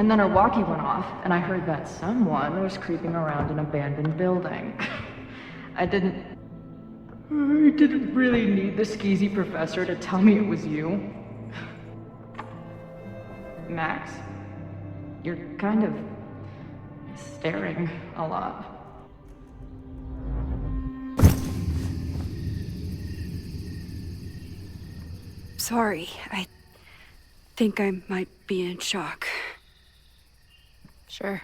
And then her walkie went off, and I heard that someone was creeping around an abandoned building. I didn't really need the skeezy professor to tell me it was you. Max, you're kind of staring a lot. Sorry, I think I might be in shock. Sure.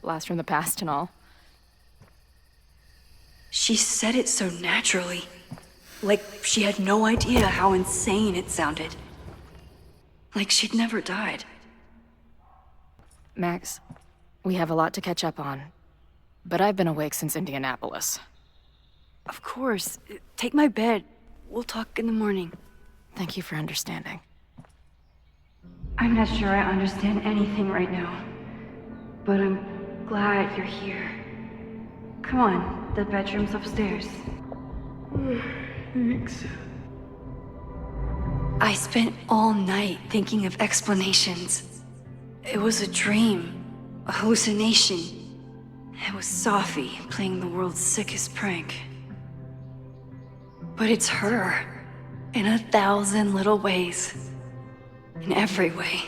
Blast from the past and all. She said it so naturally. Like she had no idea how insane it sounded. Like she'd never died. Max, we have a lot to catch up on. But I've been awake since Indianapolis. Of course. Take my bed. We'll talk in the morning. Thank you for understanding. I'm not sure I understand anything right now. But I'm glad you're here. Come on, the bedroom's upstairs. Thanks. I spent all night thinking of explanations. It was a dream, a hallucination. It was Sophie playing the world's sickest prank. But it's her, in 1,000 little ways. In every way.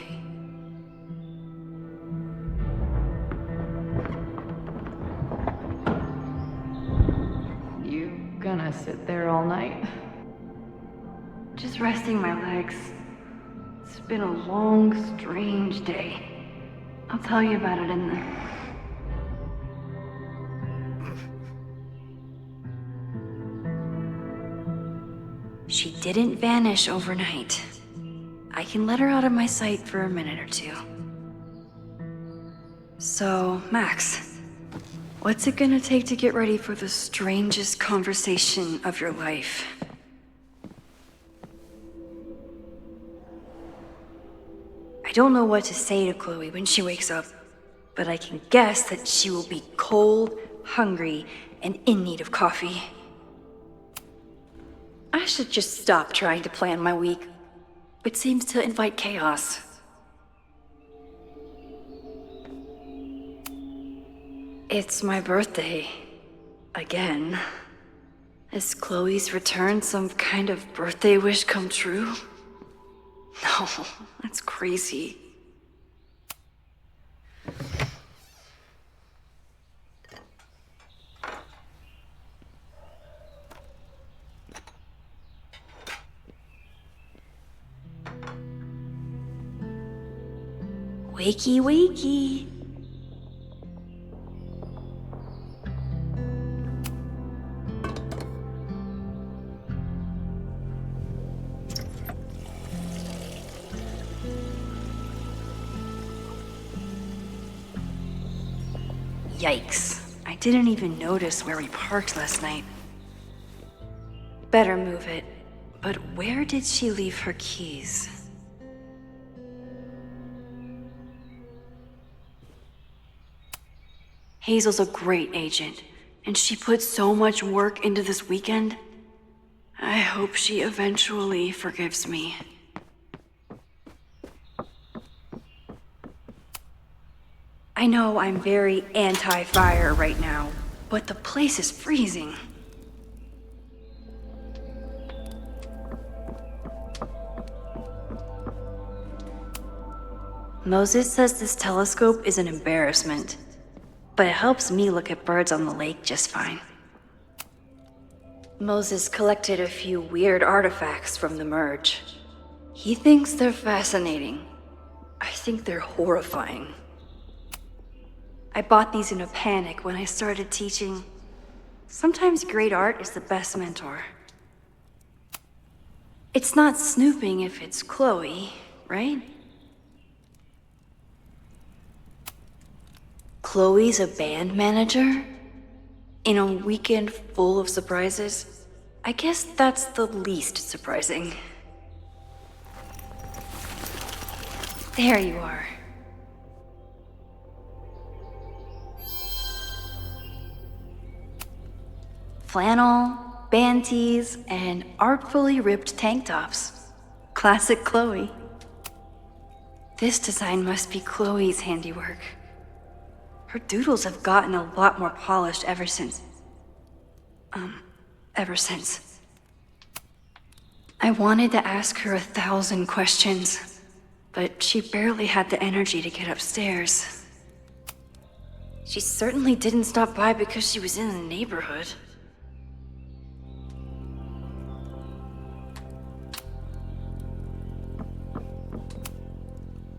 You gonna sit there all night? Just resting my legs. It's been a long, strange day. I'll tell you about it in the... She didn't vanish overnight. I can let her out of my sight for a minute or two. So, Max, what's it gonna take to get ready for the strangest conversation of your life? I don't know what to say to Chloe when she wakes up, but I can guess that she will be cold, hungry, and in need of coffee. I should just stop trying to plan my week. It seems to invite chaos. It's my birthday. Again. Is Chloe's return some kind of birthday wish come true? No, that's crazy. Wakey, wakey. Yikes. I didn't even notice where we parked last night. Better move it. But where did she leave her keys? Hazel's a great agent, and she put so much work into this weekend. I hope she eventually forgives me. I know I'm very anti-fire right now, but the place is freezing. Moses says this telescope is an embarrassment, but it helps me look at birds on the lake just fine. Moses collected a few weird artifacts from the merge. He thinks they're fascinating. I think they're horrifying. I bought these in a panic when I started teaching. Sometimes great art is the best mentor. It's not snooping if it's Chloe, right? Chloe's a band manager? In a weekend full of surprises? I guess that's the least surprising. There you are. Flannel, band tees, and artfully ripped tank tops. Classic Chloe. This design must be Chloe's handiwork. Her doodles have gotten a lot more polished ever since. Ever since. I wanted to ask her 1,000 questions, but she barely had the energy to get upstairs. She certainly didn't stop by because she was in the neighborhood.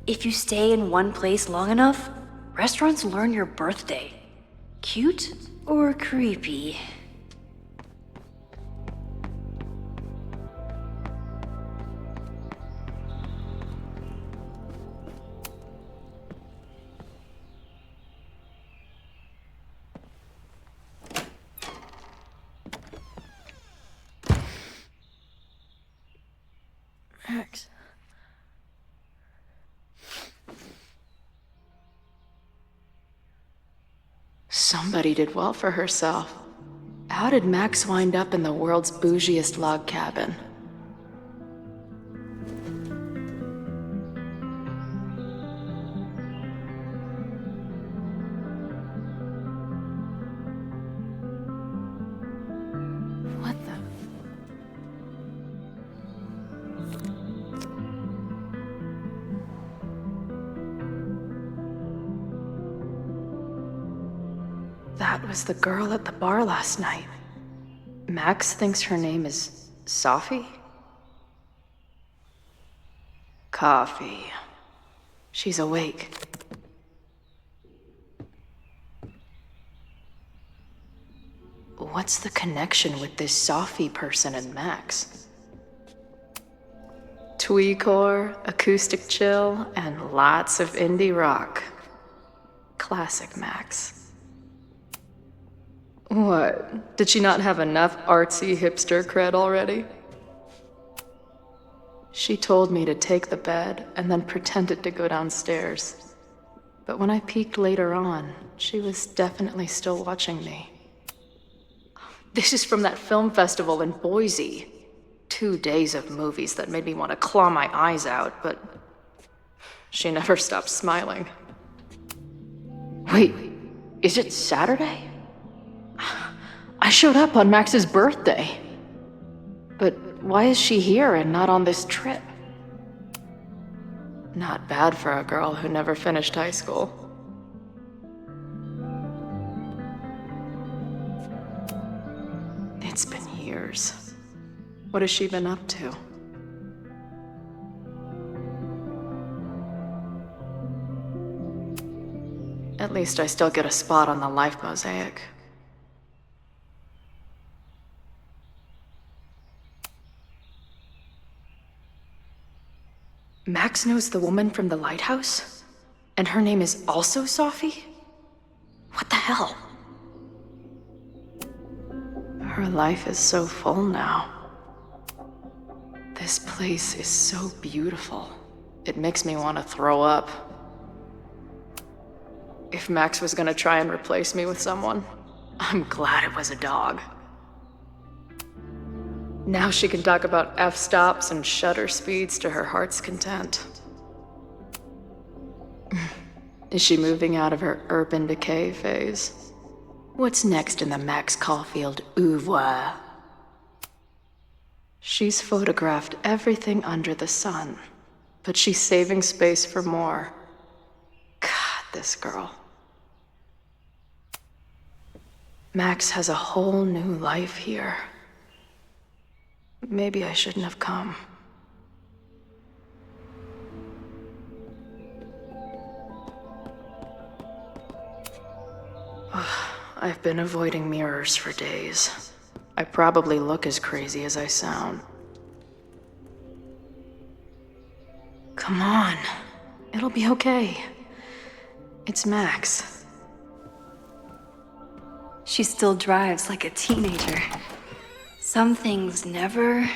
If you stay in one place long enough, restaurants learn your birthday. Cute or creepy? Max. Somebody did well for herself. How did Max wind up in the world's bougiest log cabin? What the? That was the girl at the bar last night. Max thinks her name is Sophie? Coffee. She's awake. What's the connection with this Sophie person and Max? Tweecore, acoustic chill, and lots of indie rock. Classic Max. What? Did she not have enough artsy hipster cred already? She told me to take the bed and then pretended to go downstairs. But when I peeked later on, she was definitely still watching me. This is from that film festival in Boise. 2 days of movies that made me want to claw my eyes out, but she never stopped smiling. Wait, is it Saturday? I showed up on Max's birthday. But why is she here and not on this trip? Not bad for a girl who never finished high school. It's been years. What has she been up to? At least I still get a spot on the life mosaic. Max knows the woman from the lighthouse? And her name is also Sophie? What the hell? Her life is so full now. This place is so beautiful. It makes me want to throw up. If Max was gonna try and replace me with someone, I'm glad it was a dog. Now she can talk about f-stops and shutter speeds to her heart's content. Is she moving out of her urban decay phase? What's next in the Max Caulfield oeuvre? She's photographed everything under the sun, but she's saving space for more. God, this girl. Max has a whole new life here. Maybe I shouldn't have come. I've been avoiding mirrors for days. I probably look as crazy as I sound. Come on. It'll be okay. It's Max. She still drives like a teenager. Some things never...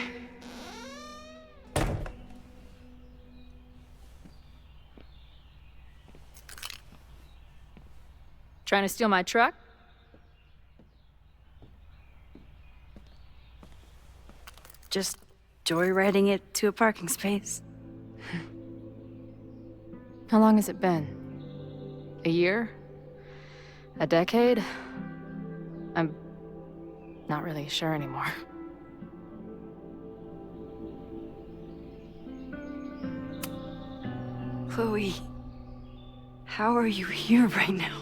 Trying to steal my truck? just joyriding it to a parking space. How long has it been? A year? A decade? I'm not really sure anymore. Chloe, how are you here right now?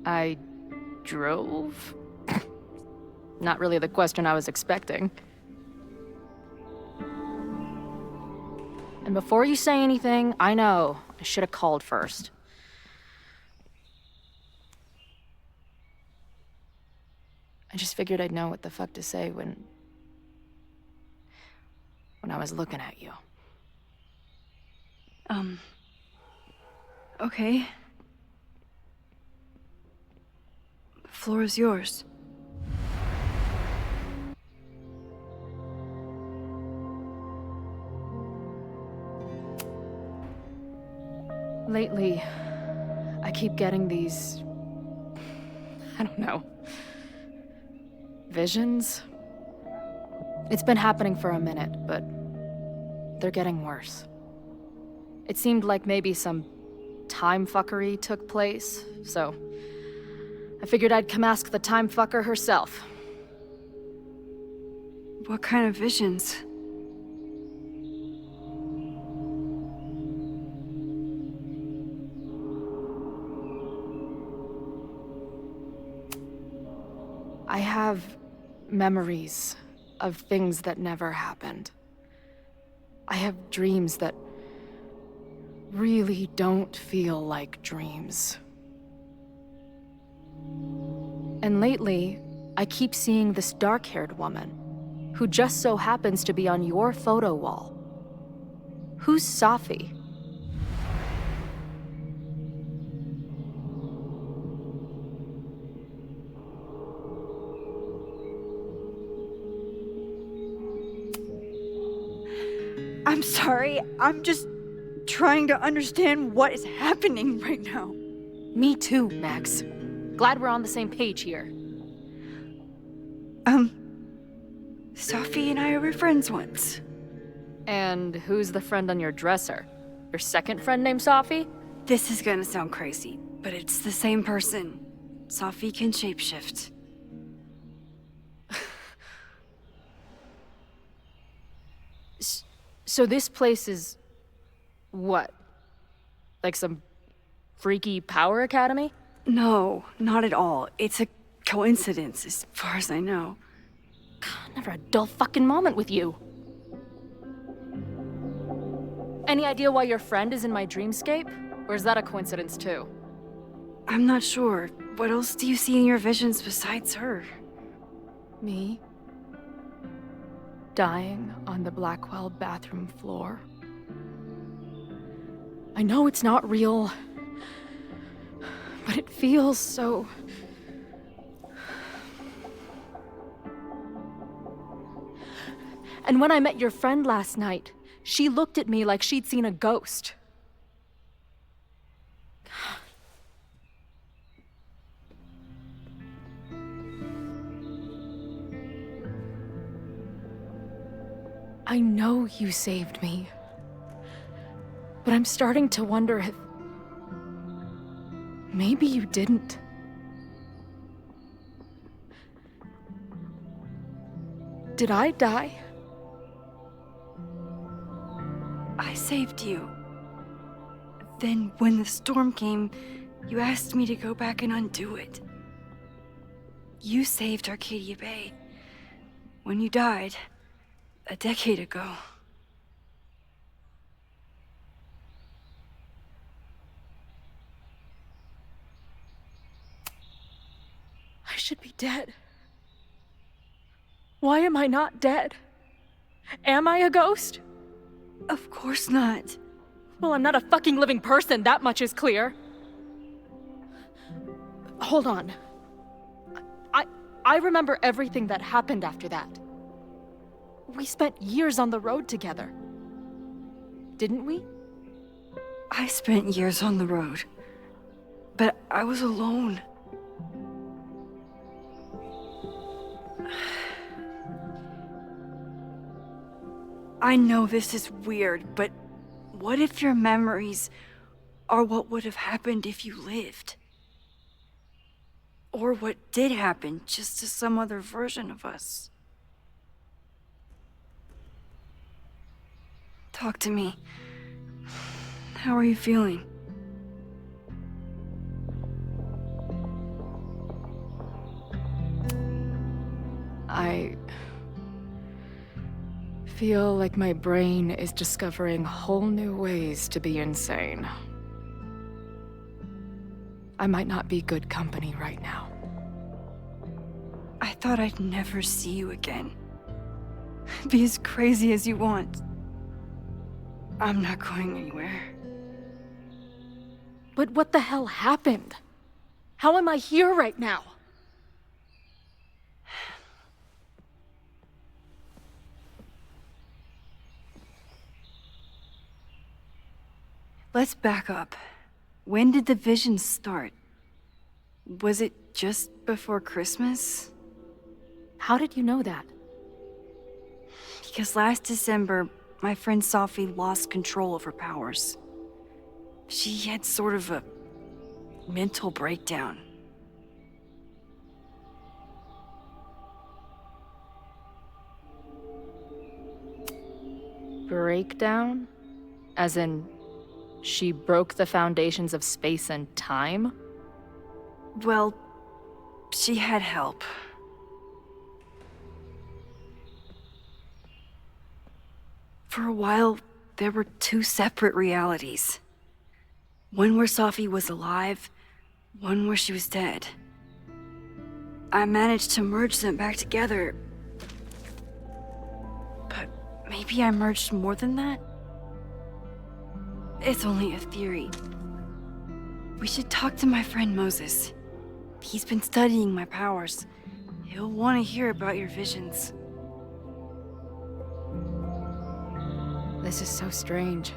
I drove? Not really the question I was expecting. And before you say anything, I know I should have called first. I just figured I'd know what the fuck to say when I was looking at you. Okay. The floor is yours. Lately, I keep getting these... I don't know. Visions? It's been happening for a minute, but they're getting worse. It seemed like maybe some time fuckery took place, so I figured I'd come ask the time fucker herself. What kind of visions? I have memories of things that never happened. I have dreams that really don't feel like dreams. And lately, I keep seeing this dark-haired woman who just so happens to be on your photo wall. Who's Safi? I'm sorry, I'm just trying to understand what is happening right now. Me too, Max. Glad we're on the same page here. Safi and I were friends once. And who's the friend on your dresser? Your second friend named Safi? This is gonna sound crazy, but it's the same person. Safi can shapeshift. So this place is... what? Like some freaky power academy? No, not at all. It's a coincidence, as far as I know. Never a dull fucking moment with you. Any idea why your friend is in my dreamscape? Or is that a coincidence too? I'm not sure. What else do you see in your visions besides her? Me? Dying on the Blackwell bathroom floor. I know it's not real, but it feels so... And when I met your friend last night, she looked at me like she'd seen a ghost. I know you saved me, but I'm starting to wonder if maybe you didn't. Did I die? I saved you. Then, when the storm came, you asked me to go back and undo it. You saved Arcadia Bay. When you died, a decade ago. I should be dead. Why am I not dead? Am I a ghost? Of course not. Well, I'm not a fucking living person, that much is clear. Hold on. I remember everything that happened after that. We spent years on the road together. Didn't we? I spent years on the road. But I was alone. I know this is weird, but What if your memories are what would have happened if you lived? Or what did happen, just to some other version of us? Talk to me. How are you feeling? I feel like my brain is discovering whole new ways to be insane. I might not be good company right now. I thought I'd never see you again. Be as crazy as you want. I'm not going anywhere. But what the hell happened? How am I here right now? Let's back up. When did the visions start? Was it just before Christmas? How did you know that? Because last December, my friend Sophie lost control of her powers. She had sort of a mental breakdown. Breakdown? As in, she broke the foundations of space and time? Well, she had help. For a while, there were two separate realities. One where Sophie was alive, one where she was dead. I managed to merge them back together. But maybe I merged more than that? It's only a theory. We should talk to my friend Moses. He's been studying my powers. He'll want to hear about your visions. This is so strange.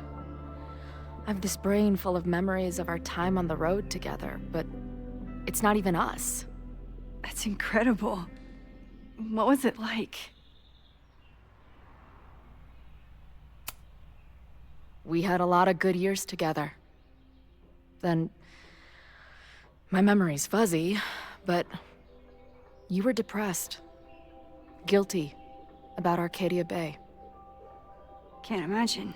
I have this brain full of memories of our time on the road together, but it's not even us. That's incredible. What was it like? We had a lot of good years together. Then, my memory's fuzzy, but you were depressed, guilty about Arcadia Bay. Can't imagine.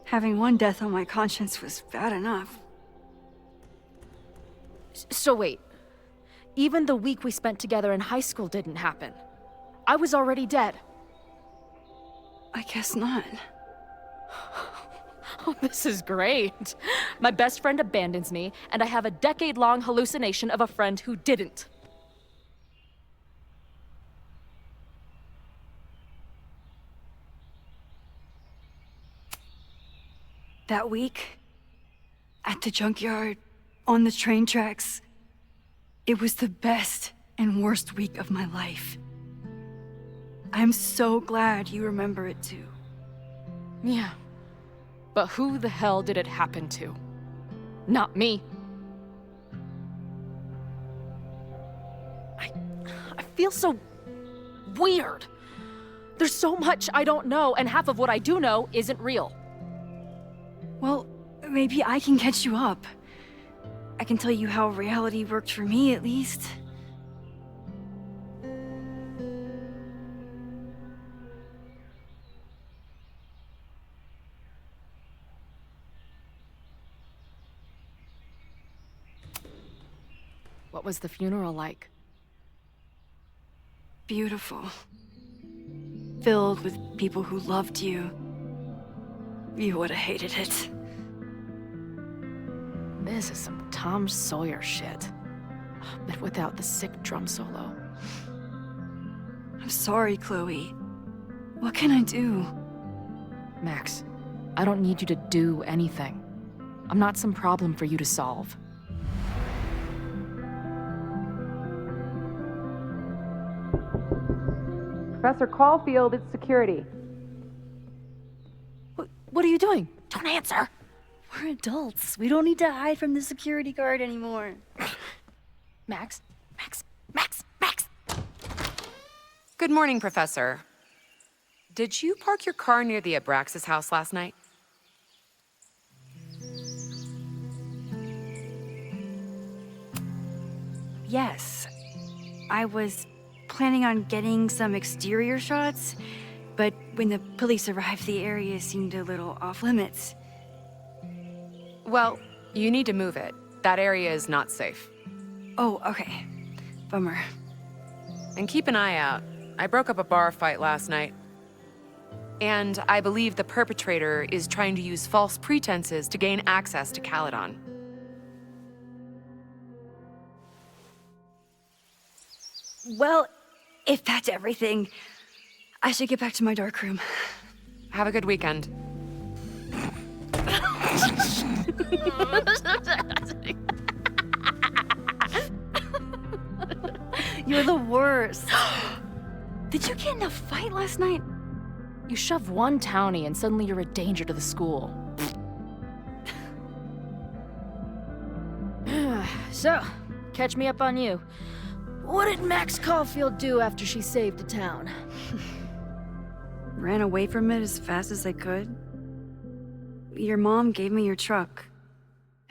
Having one death on my conscience was bad enough. So wait, even the week we spent together in high school didn't happen. I was already dead. I guess not. Oh, this is great. My best friend abandons me, and I have a decade-long hallucination of a friend who didn't. That week, at the junkyard, on the train tracks, it was the best and worst week of my life. I'm so glad you remember it too. Yeah. But who the hell did it happen to? Not me. I feel so weird. There's so much I don't know, and half of what I do know isn't real. Well, maybe I can catch you up. I can tell you how reality worked for me, at least. What was the funeral like? Beautiful. Filled with people who loved you. You would have hated it. This is some Tom Sawyer shit. But without the sick drum solo. I'm sorry, Chloe. What can I do? Max, I don't need you to do anything. I'm not some problem for you to solve. Professor Caulfield, it's security. What are you doing? Don't answer! We're adults. We don't need to hide from the security guard anymore. Max? Good morning, Professor. Did you park your car near the Abraxas house last night? yes. I was planning on getting some exterior shots, but when the police arrived, the area seemed a little off limits. Well, you need to move it. That area is not safe. Oh, okay. Bummer. And keep an eye out. I broke up a bar fight last night. And I believe the perpetrator is trying to use false pretenses to gain access to Caledon. Well, if that's everything, I should get back to my dark room. Have a good weekend. You're the worst. Did you get in a fight last night? You shove one townie and suddenly you're a danger to the school. So, catch me up on you. What did Max Caulfield do after she saved the town? Ran away from it as fast as I could. Your mom gave me your truck.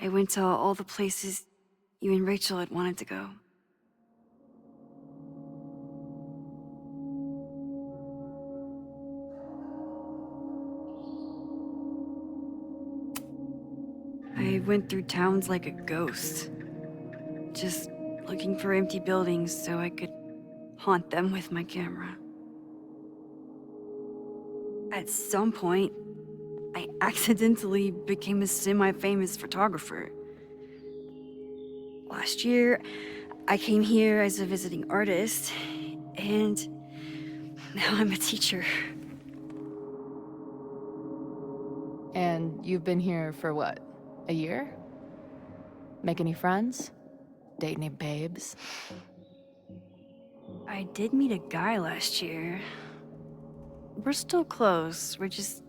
I went to all the places you and Rachel had wanted to go. I went through towns like a ghost. Just looking for empty buildings so I could haunt them with my camera. At some point, I accidentally became a semi-famous photographer. Last year, I came here as a visiting artist, and now I'm a teacher. And you've been here for what? A year? Make any friends? Date any babes? I did meet a guy last year. We're still close, we're just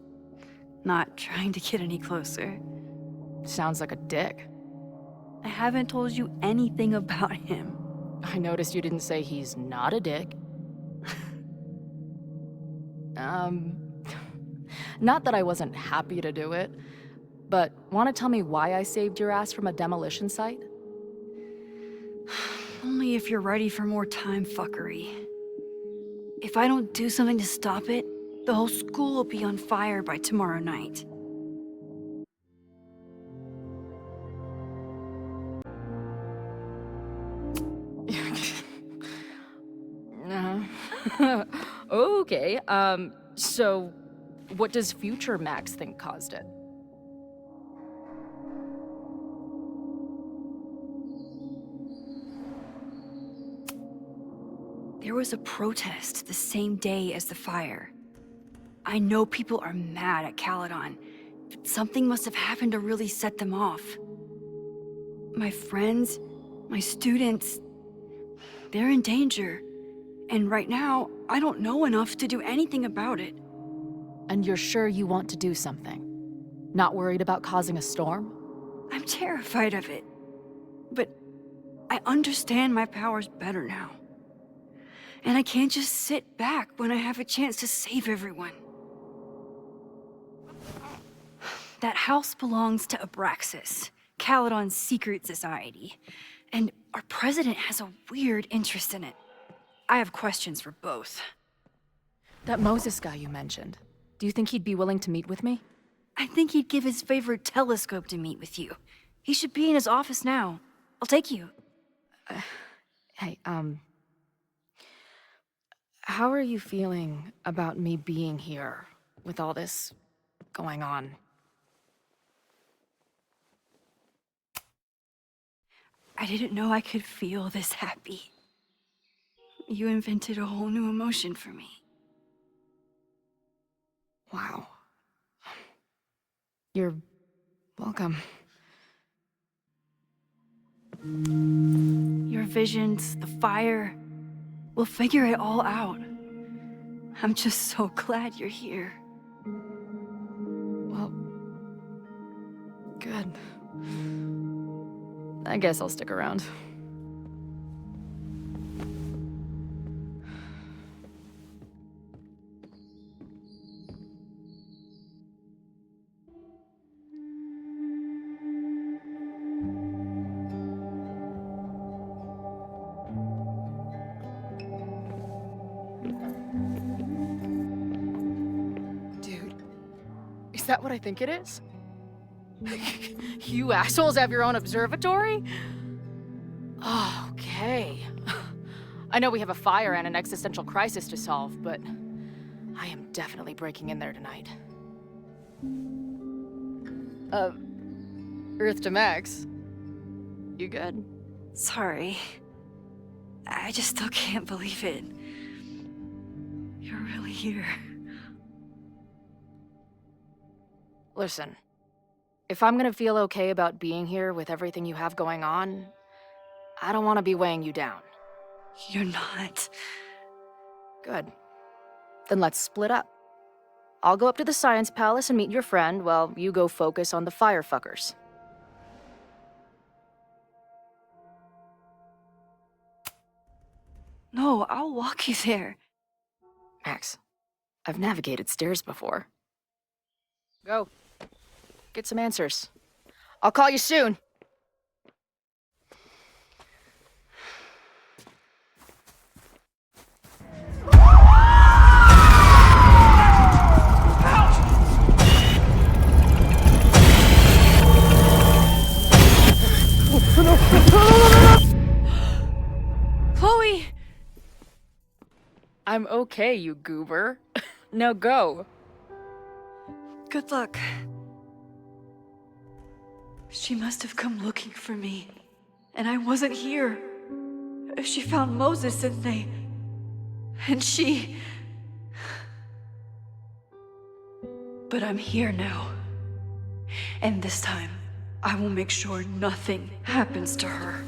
not trying to get any closer. Sounds like a dick. I haven't told you anything about him. I noticed you didn't say he's not a dick. Not that I wasn't happy to do it, but want to tell me why I saved your ass from a demolition site? Only if you're ready for more time fuckery. If I don't do something to stop it, the whole school will be on fire by tomorrow night. Okay, so what does future Max think caused it? There was a protest the same day as the fire. I know people are mad at Caledon, but something must have happened to really set them off. My friends, my students, they're in danger. And right now, I don't know enough to do anything about it. And you're sure you want to do something? Not worried about causing a storm? I'm terrified of it. But I understand my powers better now. And I can't just sit back when I have a chance to save everyone. That house belongs to Abraxas, Caledon's secret society. And our president has a weird interest in it. I have questions for both. That Moses guy you mentioned, do you think he'd be willing to meet with me? I think he'd give his favorite telescope to meet with you. He should be in his office now. I'll take you. Hey, how are you feeling about me being here with all this going on? I didn't know I could feel this happy. You invented a whole new emotion for me. Wow. You're welcome. Your visions, the fire, we'll figure it all out. I'm just so glad you're here. Well, good. I guess I'll stick around. Is that what I think it is? You assholes have your own observatory? Oh, okay. I know we have a fire and an existential crisis to solve, but I am definitely breaking in there tonight. Earth to Max. You good? Sorry. I just still can't believe it. You're really here. Listen, if I'm gonna feel okay about being here with everything you have going on, I don't want to be weighing you down. You're not. Good. Then let's split up. I'll go up to the Science Palace and meet your friend while you go focus on the firefuckers. No, I'll walk you there. Max, I've navigated stairs before. Go. Get some answers. I'll call you soon. Chloe! I'm okay, you goober. Now go. Good luck. She must have come looking for me, and I wasn't here. She found Moses and she... But I'm here now. And this time, I will make sure nothing happens to her.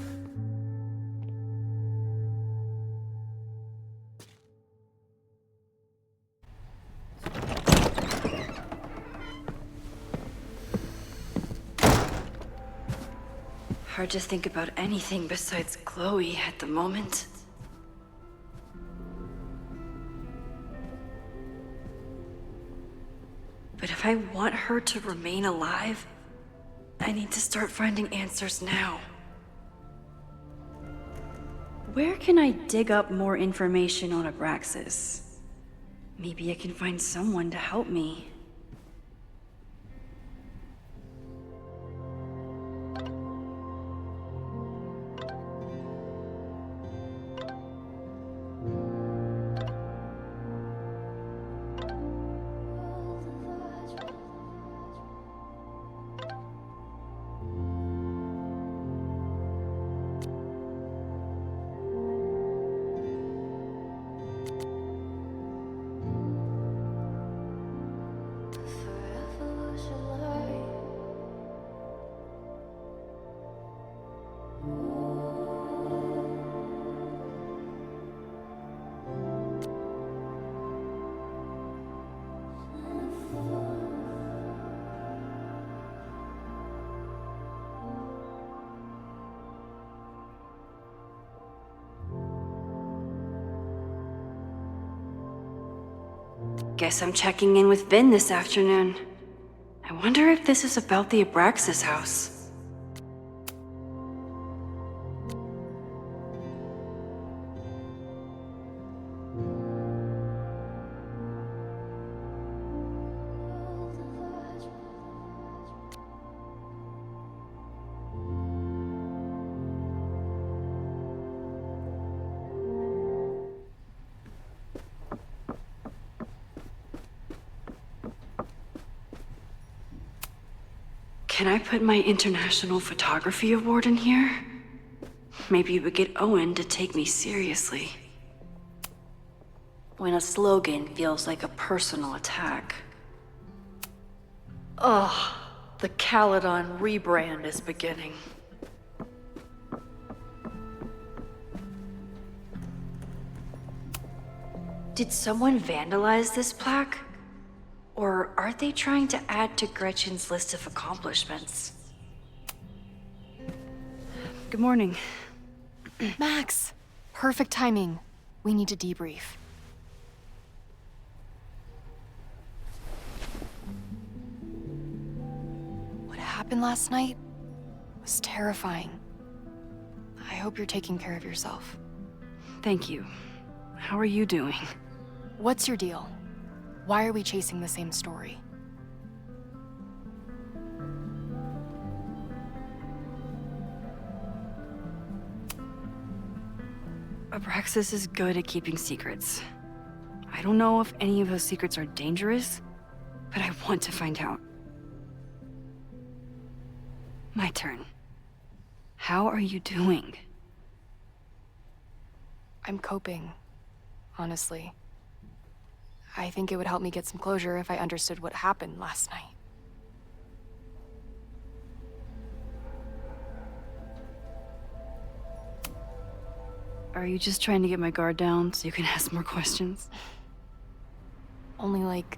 Hard to think about anything besides Chloe at the moment. But if I want her to remain alive, I need to start finding answers now. Where can I dig up more information on Abraxas? Maybe I can find someone to help me. Guess I'm checking in with Vin this afternoon. I wonder if this is about the Abraxas house. Can I put my International Photography Award in here? Maybe we get Owen to take me seriously. When a slogan feels like a personal attack. Ugh, the Caledon rebrand is beginning. Did someone vandalize this plaque? Or are they trying to add to Gretchen's list of accomplishments? Good morning. Max, perfect timing. We need to debrief. What happened last night was terrifying. I hope you're taking care of yourself. Thank you. How are you doing? What's your deal? Why are we chasing the same story? Abraxas is good at keeping secrets. I don't know if any of those secrets are dangerous, but I want to find out. My turn. How are you doing? I'm coping, honestly. I think it would help me get some closure if I understood what happened last night. Are you just trying to get my guard down so you can ask more questions? Only like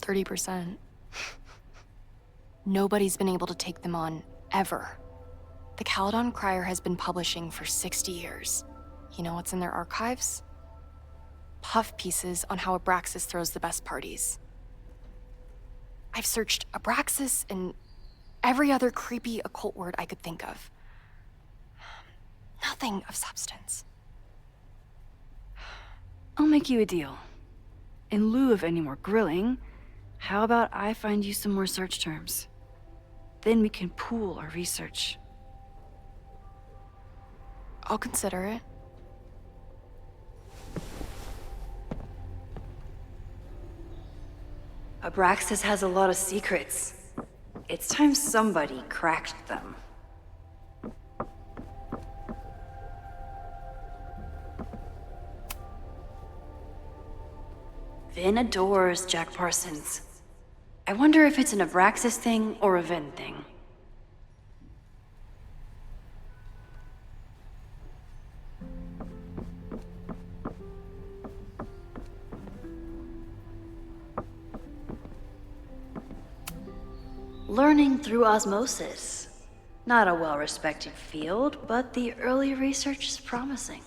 30%. Nobody's been able to take them on, ever. The Caledon Crier has been publishing for 60 years. You know what's in their archives? Puff pieces on how Abraxas throws the best parties. I've searched Abraxas and every other creepy occult word I could think of. Nothing of substance. I'll make you a deal. In lieu of any more grilling, how about I find you some more search terms? Then we can pool our research. I'll consider it. Abraxas has a lot of secrets. It's time somebody cracked them. Vin adores Jack Parsons. I wonder if it's an Abraxas thing or a Vin thing. Learning through osmosis. Not a well-respected field, but the early research is promising.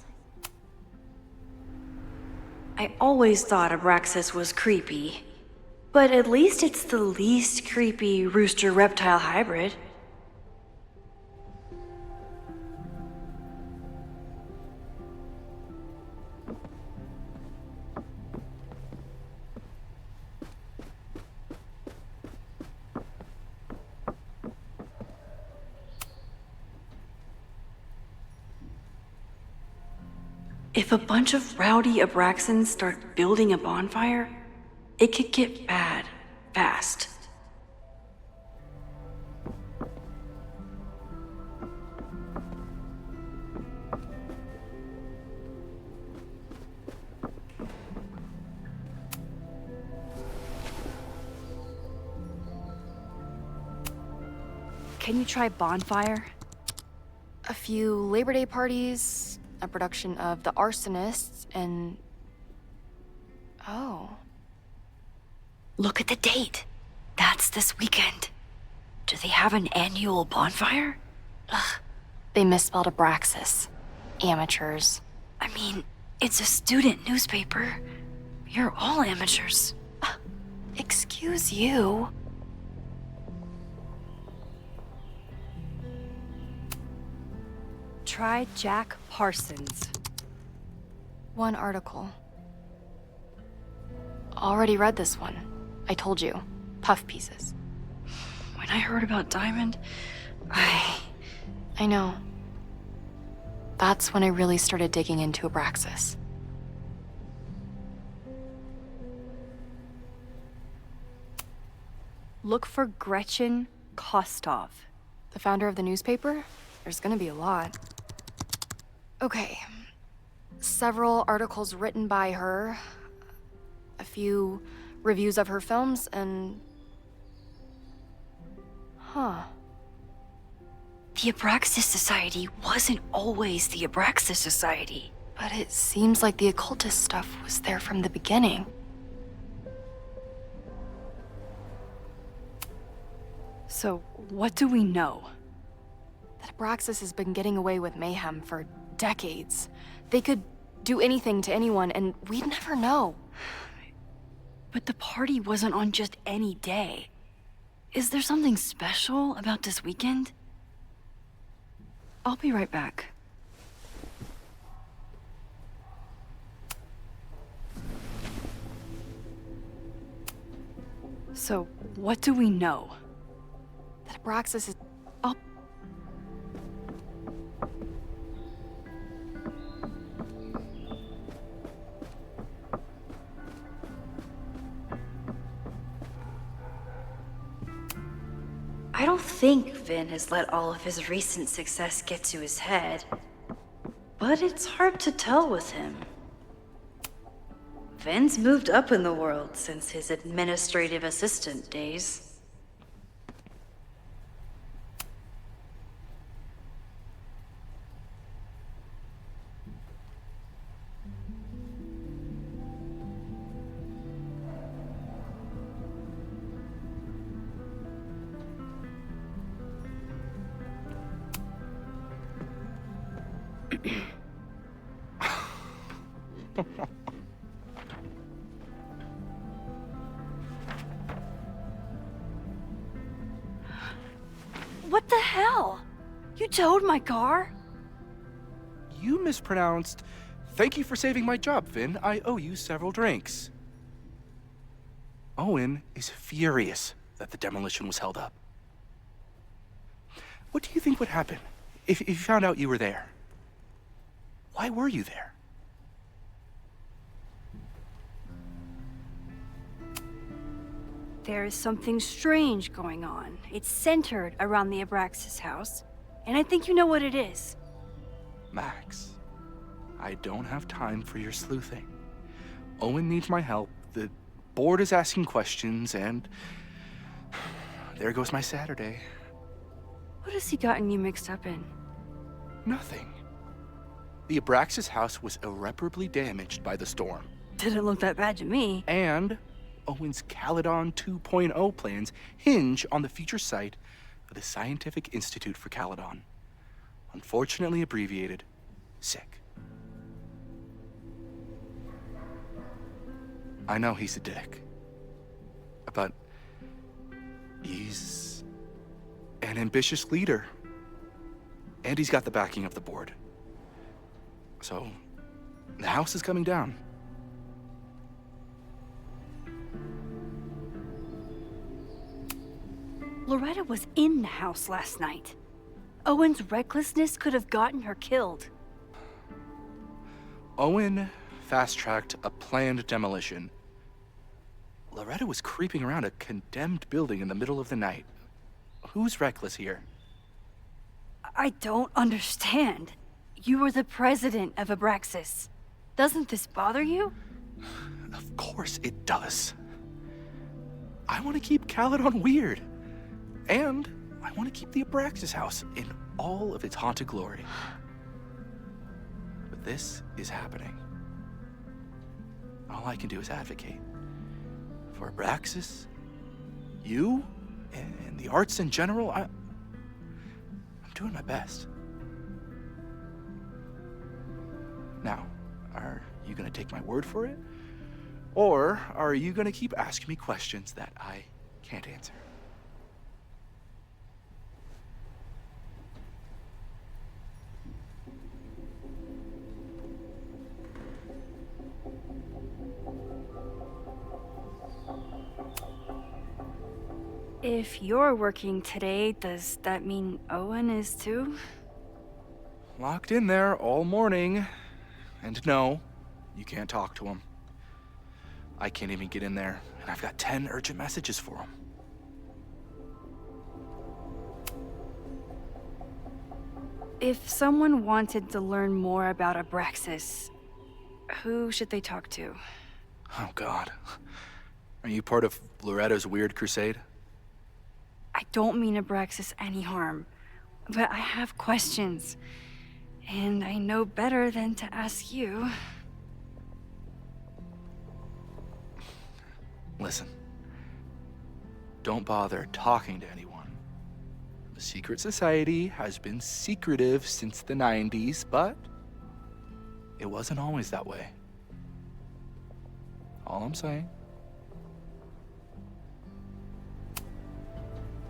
I always thought Abraxas was creepy, but at least it's the least creepy rooster-reptile hybrid. If a bunch of rowdy Abraxans start building a bonfire, it could get bad, fast. Can you try bonfire? A few Labor Day parties, a production of The Arsonists, and... Oh. Look at the date. That's this weekend. Do they have an annual bonfire? Ugh. They misspelled Abraxas. Amateurs. I mean, it's a student newspaper. You're all amateurs. Excuse you. Try Jack Parsons. One article. Already read this one. I told you. Puff pieces. When I heard about Diamond, I know. That's when I really started digging into Abraxas. Look for Gretchen Kostov. The founder of the newspaper? There's gonna be a lot. Okay. Several articles written by her. A few reviews of her films, and... Huh. The Abraxas Society wasn't always the Abraxas Society. But it seems like the occultist stuff was there from the beginning. So, what do we know? That Abraxas has been getting away with mayhem for decades. They could do anything to anyone, and we'd never know. But the party wasn't on just any day. Is there something special about this weekend? I'll be right back. So, what do we know? That Abraxas is... don't think Vin has let all of his recent success get to his head, but it's hard to tell with him. Vin's moved up in the world since his administrative assistant days. What the hell? You towed my car? You mispronounced, "Thank you for saving my job, Finn. I owe you several drinks." Owen is furious that the demolition was held up. What do you think would happen if you found out you were there? Why were you there? There is something strange going on. It's centered around the Abraxas house, and I think you know what it is. Max, I don't have time for your sleuthing. Owen needs my help, the board is asking questions, and there goes my Saturday. What has he gotten you mixed up in? Nothing. The Abraxas house was irreparably damaged by the storm. Didn't look that bad to me. And Owen's Caledon 2.0 plans hinge on the future site of the Scientific Institute for Caledon. Unfortunately abbreviated, SICK. I know he's a dick, but he's an ambitious leader. And he's got the backing of the board. So, the house is coming down. Loretta was in the house last night. Owen's recklessness could have gotten her killed. Owen fast-tracked a planned demolition. Loretta was creeping around a condemned building in the middle of the night. Who's reckless here? I don't understand. You were the president of Abraxas. Doesn't this bother you? Of course it does. I want to keep Caledon weird. And I want to keep the Abraxas house in all of its haunted glory. But this is happening. All I can do is advocate. For Abraxas, you, and the arts in general, I'm doing my best. Now, are you gonna take my word for it? Or are you gonna keep asking me questions that I can't answer? If you're working today, does that mean Owen is too? Locked in there all morning. And no, you can't talk to him. I can't even get in there, and I've got 10 urgent messages for him. If someone wanted to learn more about Abraxas, who should they talk to? Oh, God. Are you part of Loretta's weird crusade? I don't mean Abraxas any harm, but I have questions, and I know better than to ask you. Listen, don't bother talking to anyone. The secret society has been secretive since the 90s, but it wasn't always that way. All I'm saying.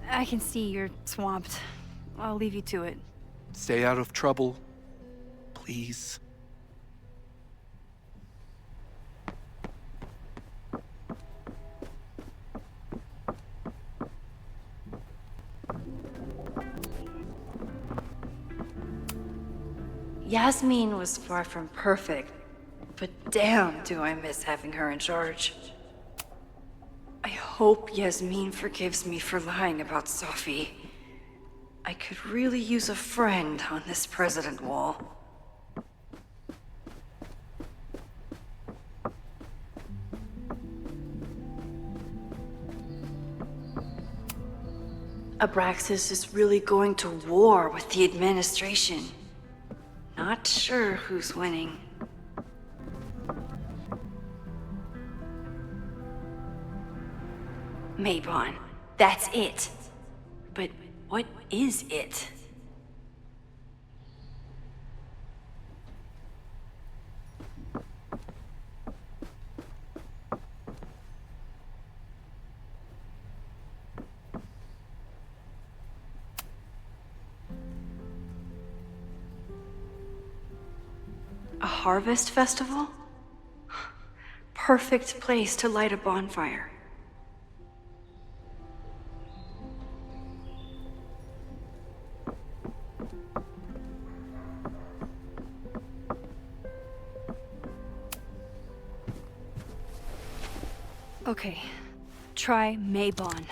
I can see you're swamped. I'll leave you to it. Stay out of trouble, please. Yasmin was far from perfect, but damn do I miss having her in charge. I hope Yasmin forgives me for lying about Sophie. I could really use a friend on this president wall. Abraxas is really going to war with the administration. Not sure who's winning. Mabon, that's it. But what is it? A harvest festival? Perfect place to light a bonfire. Okay, try Mabon.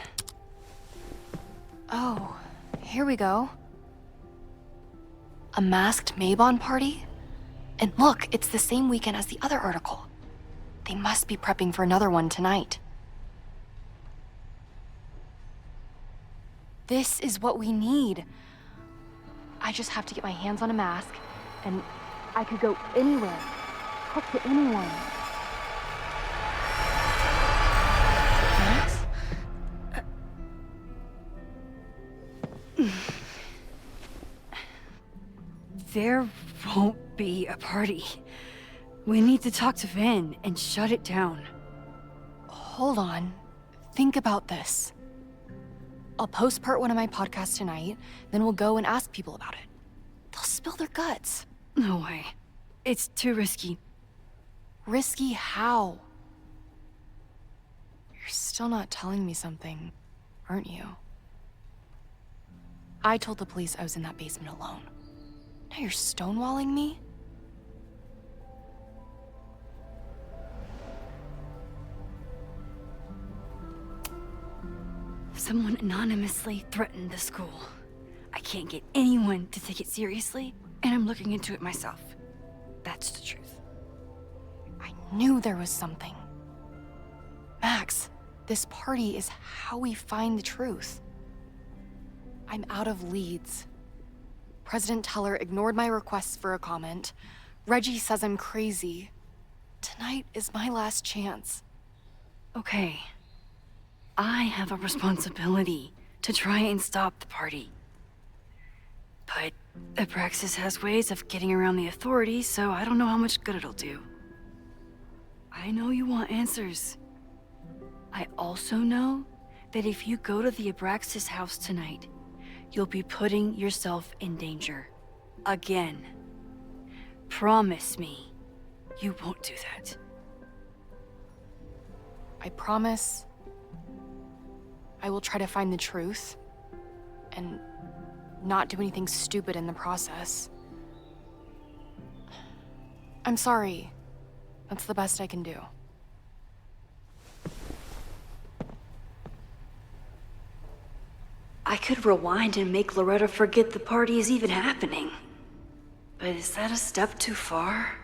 Oh, here we go. A masked Mabon party? And look, it's the same weekend as the other article. They must be prepping for another one tonight. This is what we need. I just have to get my hands on a mask, and I could go anywhere, talk to anyone. Max? There won't be a party. We need to talk to Vin and shut it down. Hold on. Think about this. I'll post part 1 of my podcast tonight, then we'll go and ask people about it. They'll spill their guts. No way. It's too risky. Risky how? You're still not telling me something, aren't you? I told the police I was in that basement alone. Now you're stonewalling me? Someone anonymously threatened the school. I can't get anyone to take it seriously, and I'm looking into it myself. That's the truth. I knew there was something. Max, this party is how we find the truth. I'm out of leads. President Teller ignored my requests for a comment. Reggie says I'm crazy. Tonight is my last chance. Okay. I have a responsibility to try and stop the party. But Abraxas has ways of getting around the authorities, so I don't know how much good it'll do. I know you want answers. I also know that if you go to the Abraxas house tonight, you'll be putting yourself in danger. Again. Promise me you won't do that. I promise I will try to find the truth and not do anything stupid in the process. I'm sorry. That's the best I can do. I could rewind and make Loretta forget the party is even happening. But is that a step too far?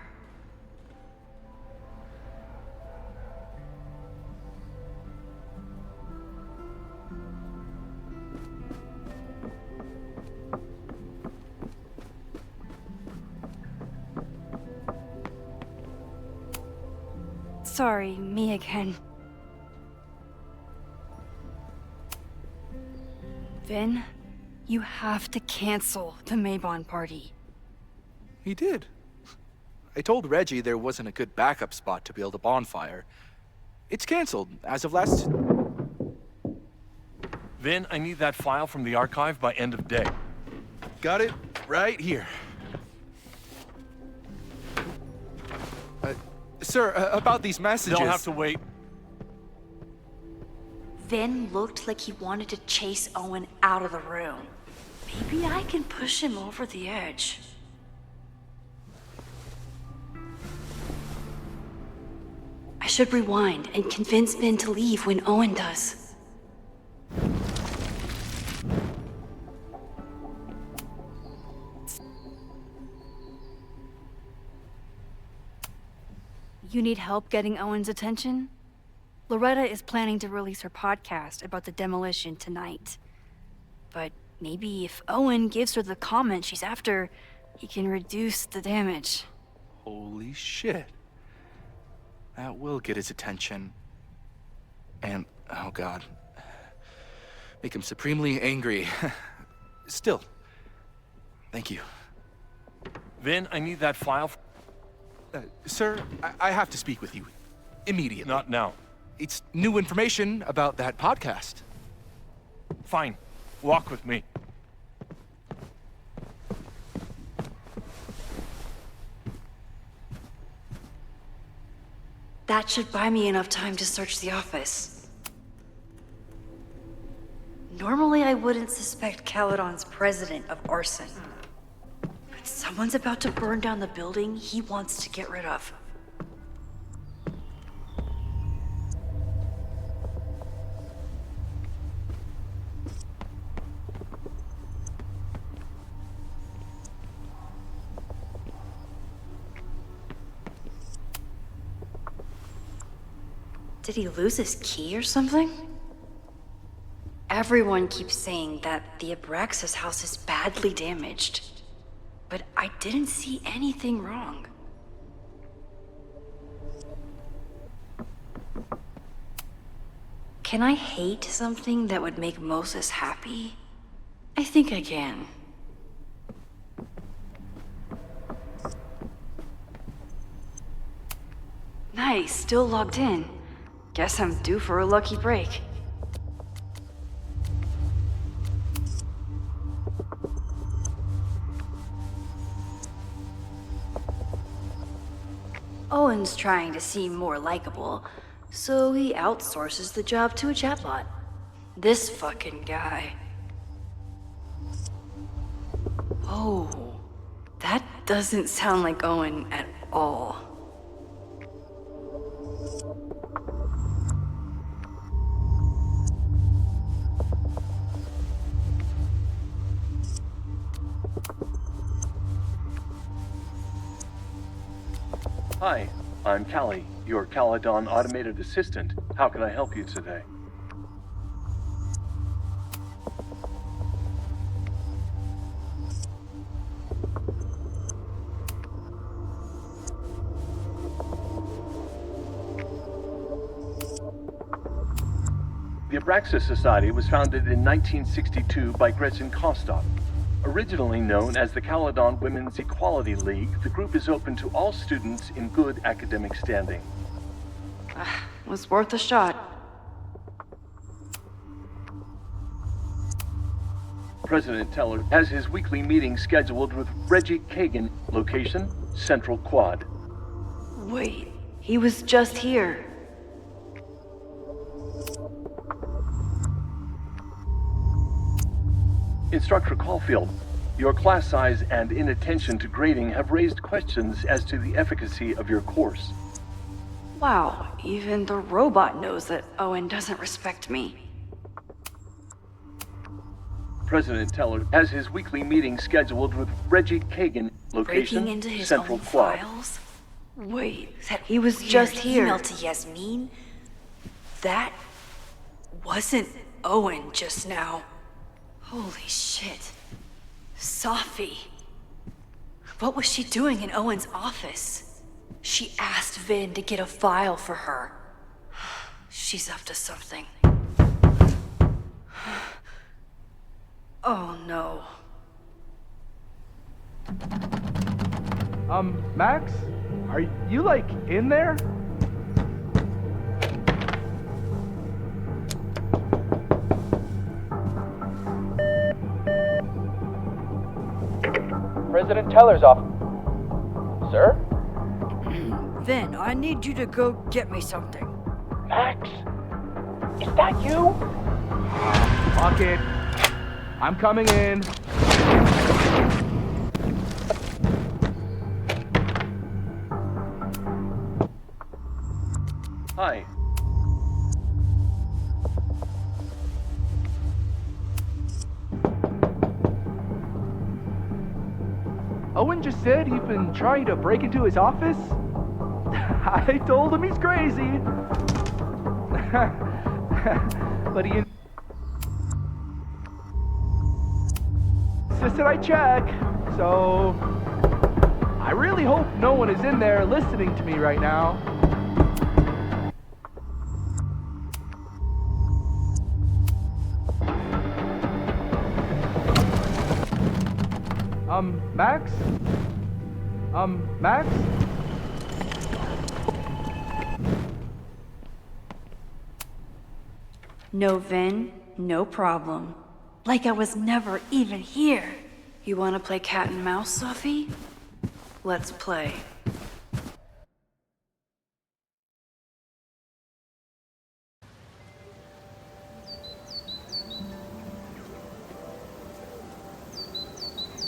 Sorry, me again. Vin, you have to cancel the Mabon party. He did. I told Reggie there wasn't a good backup spot to build a bonfire. It's canceled as of last... Vin, I need that file from the archive by end of day. Got it right here. Sir, about these messages... They'll have to wait. Vin looked like he wanted to chase Owen out of the room. Maybe I can push him over the edge. I should rewind and convince Vin to leave when Owen does. You need help getting Owen's attention? Loretta is planning to release her podcast about the demolition tonight. But maybe if Owen gives her the comment she's after, he can reduce the damage. Holy shit. That will get his attention. And, oh god, make him supremely angry. Still, thank you. Vin, I need that file. Sir, I have to speak with you immediately. Not now. It's new information about that podcast. Fine. Walk with me. That should buy me enough time to search the office. Normally I wouldn't suspect Caledon's president of arson. But someone's about to burn down the building he wants to get rid of. Did he lose his key or something? Everyone keeps saying that the Abraxas house is badly damaged, but I didn't see anything wrong. Can I hate something that would make Moses happy? I think I can. Nice, still logged in. Guess I'm due for a lucky break. Owen's trying to seem more likable, so he outsources the job to a chatbot. This fucking guy. Oh, that doesn't sound like Owen at all. Hi, I'm Callie, your Caledon automated assistant. How can I help you today? The Abraxas Society was founded in 1962 by Gretchen Kostok. Originally known as the Caledon Women's Equality League, the group is open to all students in good academic standing. Was worth a shot. President Teller has his weekly meeting scheduled with Reggie Kagan. Location, Central Quad. Wait, he was just here. Instructor Caulfield, your class size and inattention to grading have raised questions as to the efficacy of your course. Wow, even the robot knows that Owen doesn't respect me. President Teller has his weekly meeting scheduled with Reggie Kagan. Location, Breaking into his Central own Quad. files? Wait, he was just here. Email to Yasmin? That wasn't Owen just now. Holy shit. Safi. What was she doing in Owen's office? She asked Vin to get a file for her. She's up to something. Oh no. Max? Are you, like, in there? President Teller's office. Sir? Vin, I need you to go get me something. Max? Is that you? Fuck it. I'm coming in. Hi. Owen just said you've been trying to break into his office? I told him he's crazy. But he insisted I check, so I really hope no one is in there listening to me right now. Max? Max? No Vin, no problem. Like I was never even here. You wanna play cat and mouse, Sophie? Let's play.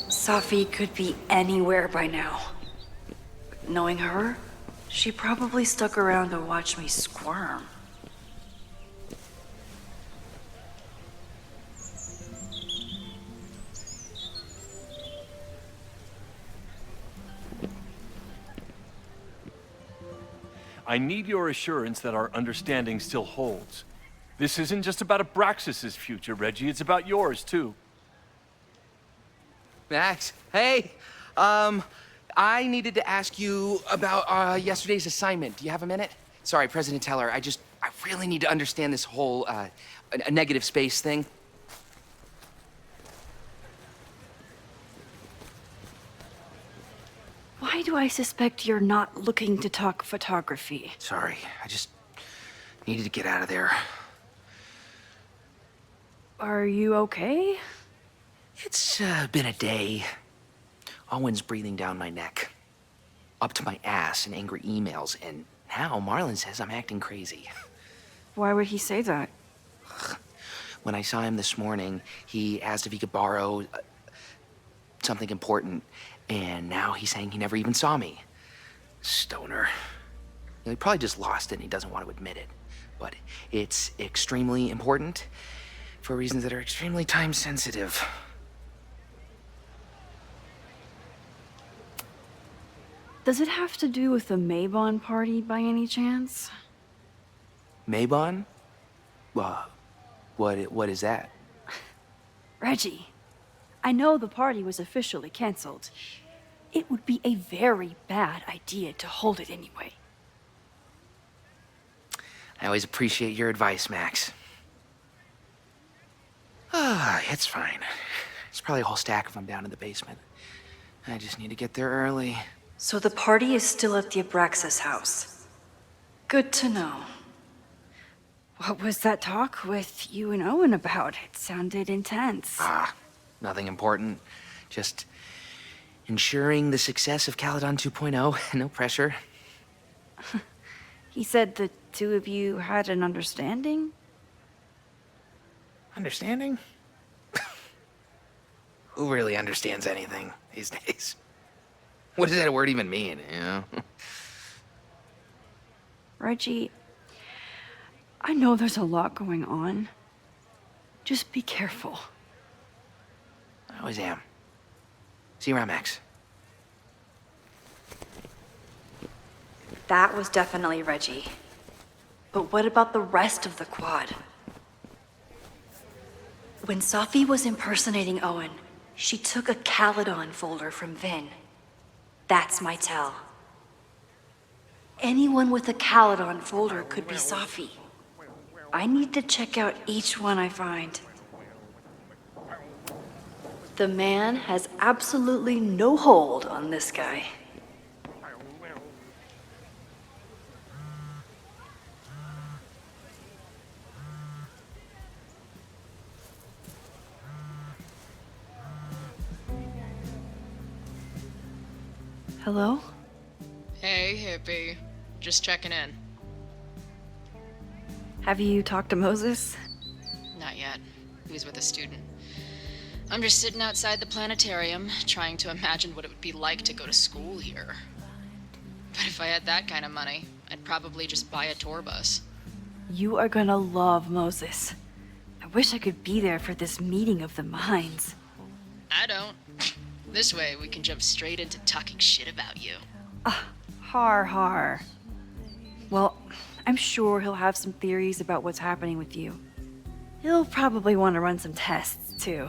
Sophie could be anywhere by now. Knowing her, she probably stuck around to watch me squirm. I need your assurance that our understanding still holds. This isn't just about Abraxas's future, Reggie. It's about yours, too. Max, hey, I needed to ask you about yesterday's assignment. Do you have a minute? Sorry, President Teller, I really need to understand this whole, a negative space thing. Why do I suspect you're not looking to talk photography? Sorry, I just needed to get out of there. Are you okay? It's been a day. Owen's breathing down my neck, up to my ass in angry emails, and now Marlon says I'm acting crazy. Why would he say that? When I saw him this morning, he asked if he could borrow something important, and now he's saying he never even saw me. Stoner. He probably just lost it and he doesn't want to admit it. But it's extremely important for reasons that are extremely time sensitive. Does it have to do with the Maybon party by any chance? Maybon? What is that? Reggie, I know the party was officially canceled. It would be a very bad idea to hold it anyway. I always appreciate your advice, Max. It's fine. It's probably a whole stack if I'm down in the basement. I just need to get there early. So the party is still at the Abraxas house. Good to know. What was that talk with you and Owen about? It sounded intense. Nothing important. Just ensuring the success of Caledon 2.0. No pressure. He said the two of you had an understanding? Understanding? Who really understands anything these days? What does that word even mean, you know? Reggie, I know there's a lot going on. Just be careful. I always am. See you around, Max. That was definitely Reggie. But what about the rest of the quad? When Sophie was impersonating Owen, she took a Caledon folder from Vin. That's my tell. Anyone with a Caledon folder could be Sophie. I need to check out each one I find. The man has absolutely no hold on this guy. Hello? Hey, hippie. Just checking in. Have you talked to Moses? Not yet. He was with a student. I'm just sitting outside the planetarium, trying to imagine what it would be like to go to school here. But if I had that kind of money, I'd probably just buy a tour bus. You are gonna love Moses. I wish I could be there for this meeting of the minds. I don't. This way, we can jump straight into talking shit about you. Har har. Well, I'm sure he'll have some theories about what's happening with you. He'll probably want to run some tests, too.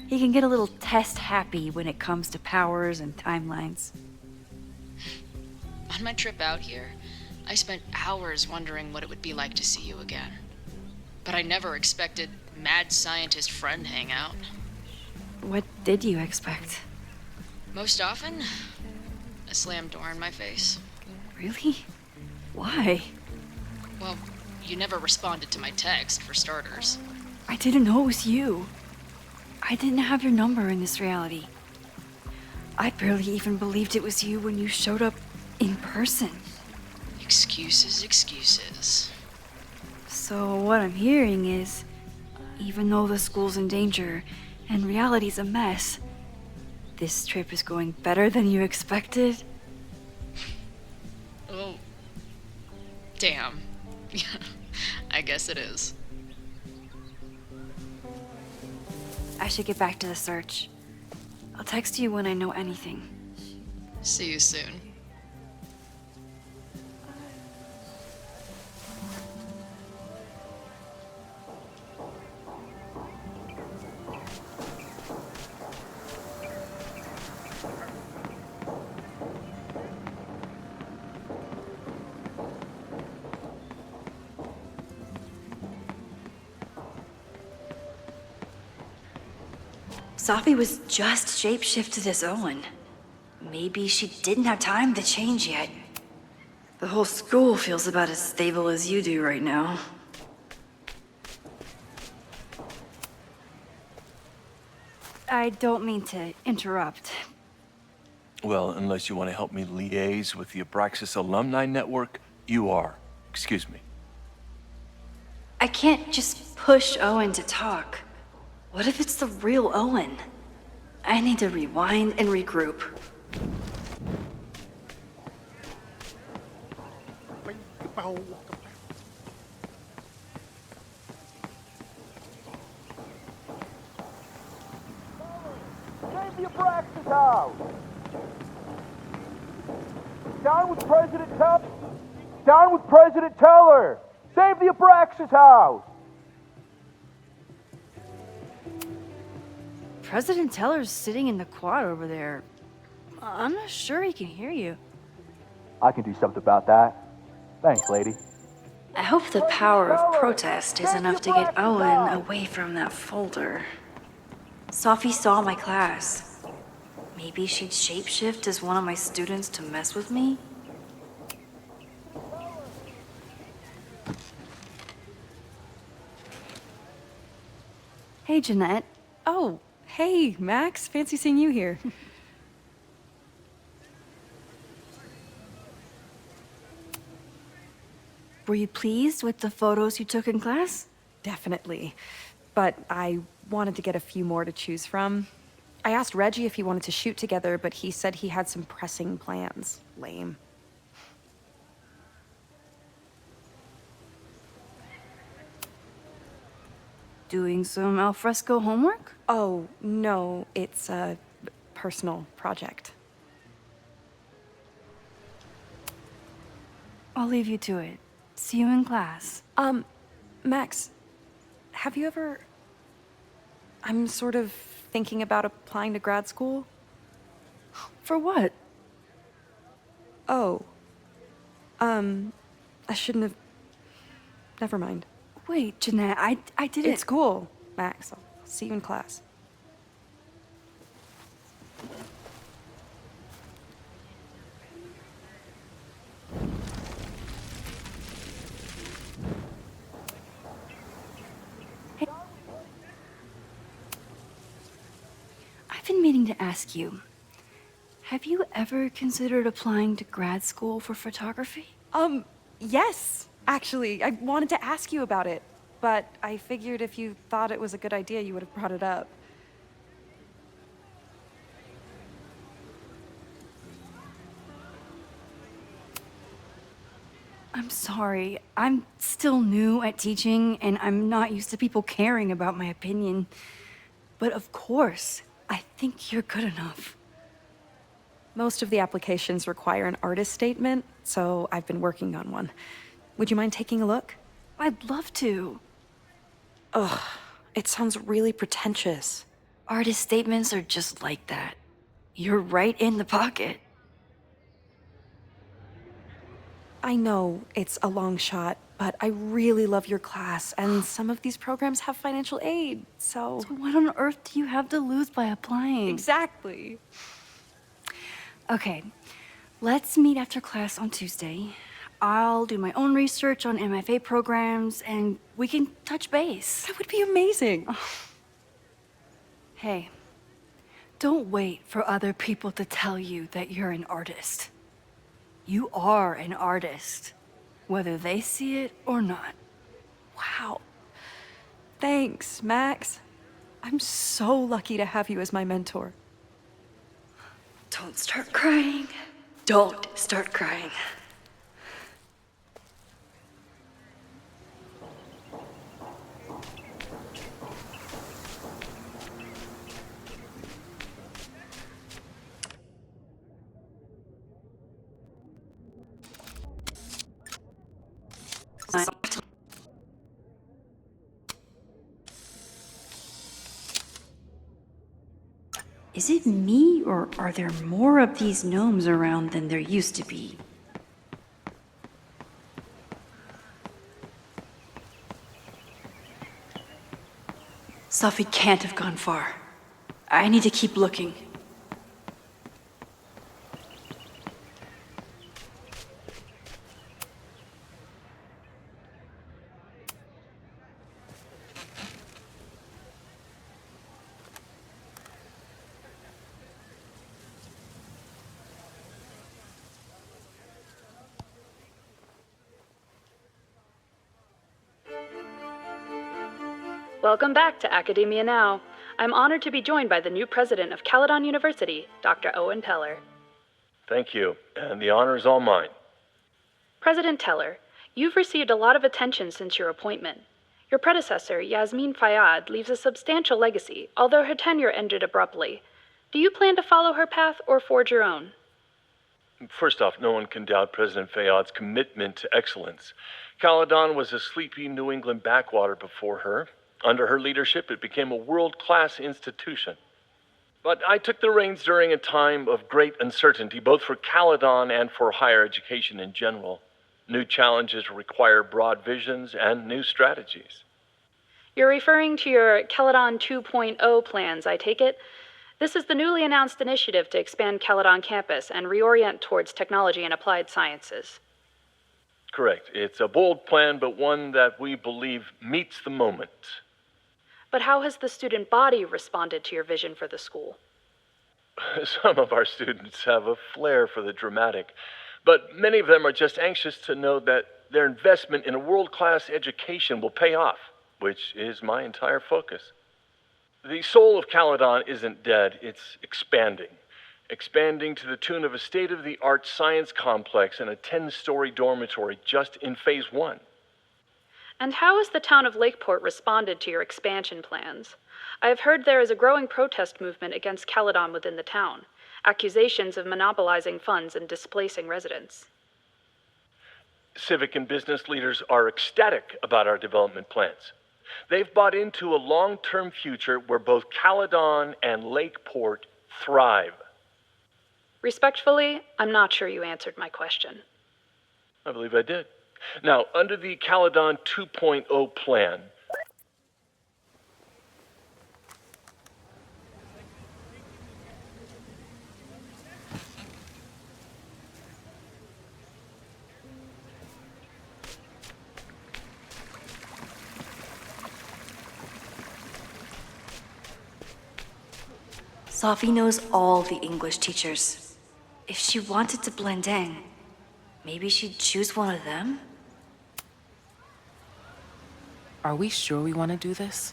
He can get a little test happy when it comes to powers and timelines. On my trip out here, I spent hours wondering what it would be like to see you again. But I never expected mad scientist friend hangout. What did you expect? Most often, a slammed door in my face. Really? Why? Well, you never responded to my text, for starters. I didn't know it was you. I didn't have your number in this reality. I barely even believed it was you when you showed up in person. Excuses, excuses. So what I'm hearing is, even though the school's in danger and reality's a mess, this trip is going better than you expected? Oh. Damn. I guess it is. I should get back to the search. I'll text you when I know anything. See you soon. Sophie was just shapeshifted as Owen. Maybe she didn't have time to change yet. The whole school feels about as stable as you do right now. I don't mean to interrupt. Well, unless you want to help me liaise with the Abraxas Alumni Network, you are. Excuse me. I can't just push Owen to talk. What if it's the real Owen? I need to rewind and regroup. Save the Abraxas house! Down with President Tubbs! Down with President Teller! Save the Abraxas house! President Teller's sitting in the quad over there. I'm not sure he can hear you. I can do something about that. Thanks, lady. I hope the power of protest is enough to get Owen away from that folder. Sophie saw my class. Maybe she'd shapeshift as one of my students to mess with me? Hey, Jeanette. Oh, hey, Max. Fancy seeing you here. Were you pleased with the photos you took in class? Definitely. But I wanted to get a few more to choose from. I asked Reggie if he wanted to shoot together, but he said he had some pressing plans. Lame. Doing some alfresco homework? Oh, no, it's a personal project. I'll leave you to it. See you in class. Max, have you ever... I'm sort of thinking about applying to grad school. For what? Oh. I shouldn't have... Never mind. Wait, Jeanette, I didn't... It's cool, Max. I'll see you in class. I've been meaning to ask you, have you ever considered applying to grad school for photography? Yes, actually. I wanted to ask you about it, but I figured if you thought it was a good idea, you would have brought it up. I'm sorry. I'm still new at teaching, and I'm not used to people caring about my opinion. But of course, I think you're good enough. Most of the applications require an artist statement, so I've been working on one. Would you mind taking a look? I'd love to. Ugh, it sounds really pretentious. Artist statements are just like that. You're right in the pocket. I know it's a long shot, but I really love your class, and some of these programs have financial aid, so... So what on earth do you have to lose by applying? Exactly. Okay, let's meet after class on Tuesday. I'll do my own research on MFA programs, and we can touch base. That would be amazing. Hey, don't wait for other people to tell you that you're an artist. You are an artist, whether they see it or not. Wow. Thanks, Max. I'm so lucky to have you as my mentor. Don't start crying. Don't start crying. Is it me, or are there more of these gnomes around than there used to be? Sophie can't have gone far. I need to keep looking. Welcome back to Academia Now. I'm honored to be joined by the new president of Caledon University, Dr. Owen Teller. Thank you, and the honor is all mine. President Teller, you've received a lot of attention since your appointment. Your predecessor, Yasmin Fayyad, leaves a substantial legacy, although her tenure ended abruptly. Do you plan to follow her path or forge your own? First off, no one can doubt President Fayyad's commitment to excellence. Caledon was a sleepy New England backwater before her. Under her leadership, it became a world-class institution. But I took the reins during a time of great uncertainty, both for Caledon and for higher education in general. New challenges require broad visions and new strategies. You're referring to your Caledon 2.0 plans, I take it? This is the newly announced initiative to expand Caledon campus and reorient towards technology and applied sciences. Correct. It's a bold plan, but one that we believe meets the moment. But how has the student body responded to your vision for the school? Some of our students have a flair for the dramatic, but many of them are just anxious to know that their investment in a world-class education will pay off, which is my entire focus. The soul of Caledon isn't dead, it's expanding. Expanding to the tune of a state-of-the-art science complex and a 10-story dormitory just in phase 1. And how has the town of Lakeport responded to your expansion plans? I have heard there is a growing protest movement against Caledon within the town, accusations of monopolizing funds and displacing residents. Civic and business leaders are ecstatic about our development plans. They've bought into a long-term future where both Caledon and Lakeport thrive. Respectfully, I'm not sure you answered my question. I believe I did. Now, under the Caledon 2.0 plan, Sophie knows all the English teachers. If she wanted to blend in, maybe she'd choose one of them? Are we sure we want to do this?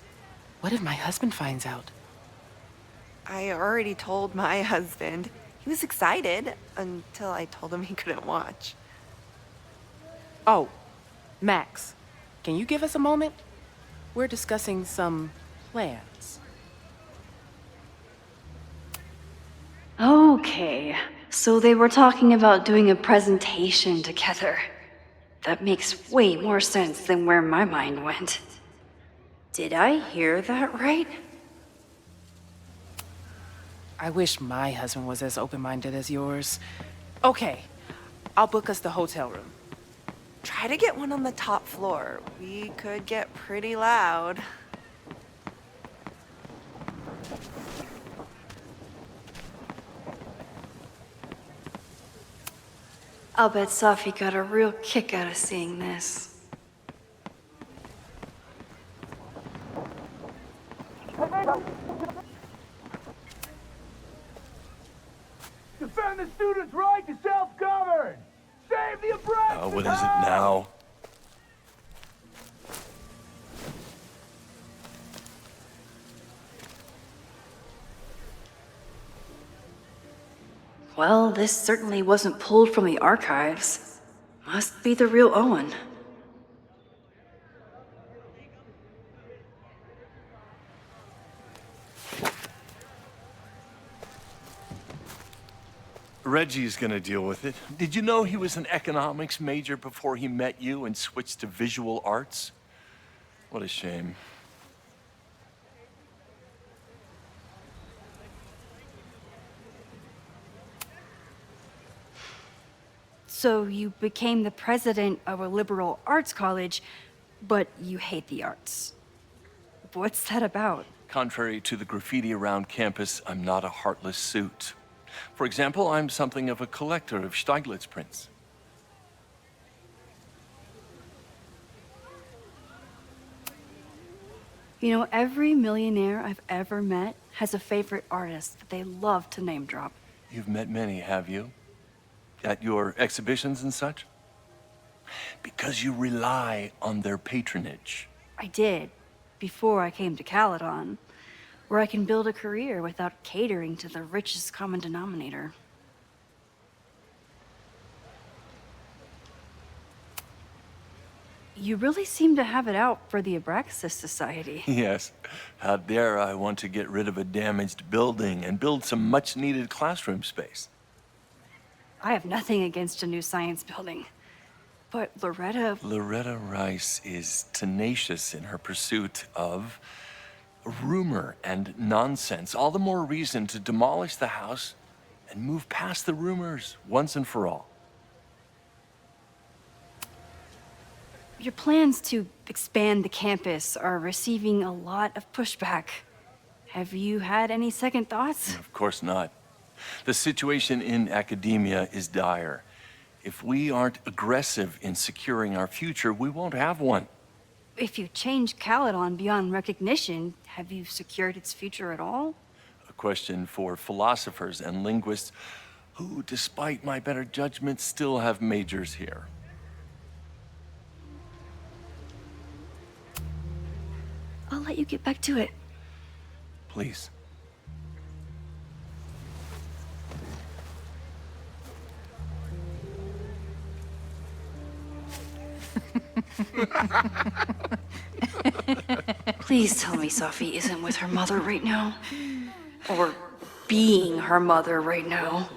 What if my husband finds out? I already told my husband. He was excited until I told him he couldn't watch. Oh, Max, can you give us a moment? We're discussing some plans. Okay, So they were talking about doing a presentation together. That makes way more sense than where my mind went. Did I hear that right? I wish my husband was as open-minded as yours. Okay, I'll book us the hotel room. Try to get one on the top floor. We could get pretty loud. I'll bet Sophie got a real kick out of seeing this. Defend the students' right to self-govern! Save the oppressed! What is it now? Well, this certainly wasn't pulled from the archives. Must be the real Owen. Reggie's gonna deal with it. Did you know he was an economics major before he met you and switched to visual arts? What a shame. So you became the president of a liberal arts college, but you hate the arts. What's that about? Contrary to the graffiti around campus, I'm not a heartless suit. For example, I'm something of a collector of Stieglitz prints. You know, every millionaire I've ever met has a favorite artist that they love to name drop. You've met many, have you? At your exhibitions and such? Because you rely on their patronage. I did, before I came to Caledon, where I can build a career without catering to the richest common denominator. You really seem to have it out for the Abraxas Society. Yes. How dare I want to get rid of a damaged building and build some much-needed classroom space. I have nothing against a new science building. But Loretta Rice is tenacious in her pursuit of rumor and nonsense. All the more reason to demolish the house and move past the rumors once and for all. Your plans to expand the campus are receiving a lot of pushback. Have you had any second thoughts? Of course not. The situation in academia is dire. If we aren't aggressive in securing our future, we won't have one. If you change Caledon beyond recognition, have you secured its future at all? A question for philosophers and linguists who, despite my better judgment, still have majors here. I'll let you get back to it. Please. Please tell me Sophie isn't with her mother right now. Or being her mother right now.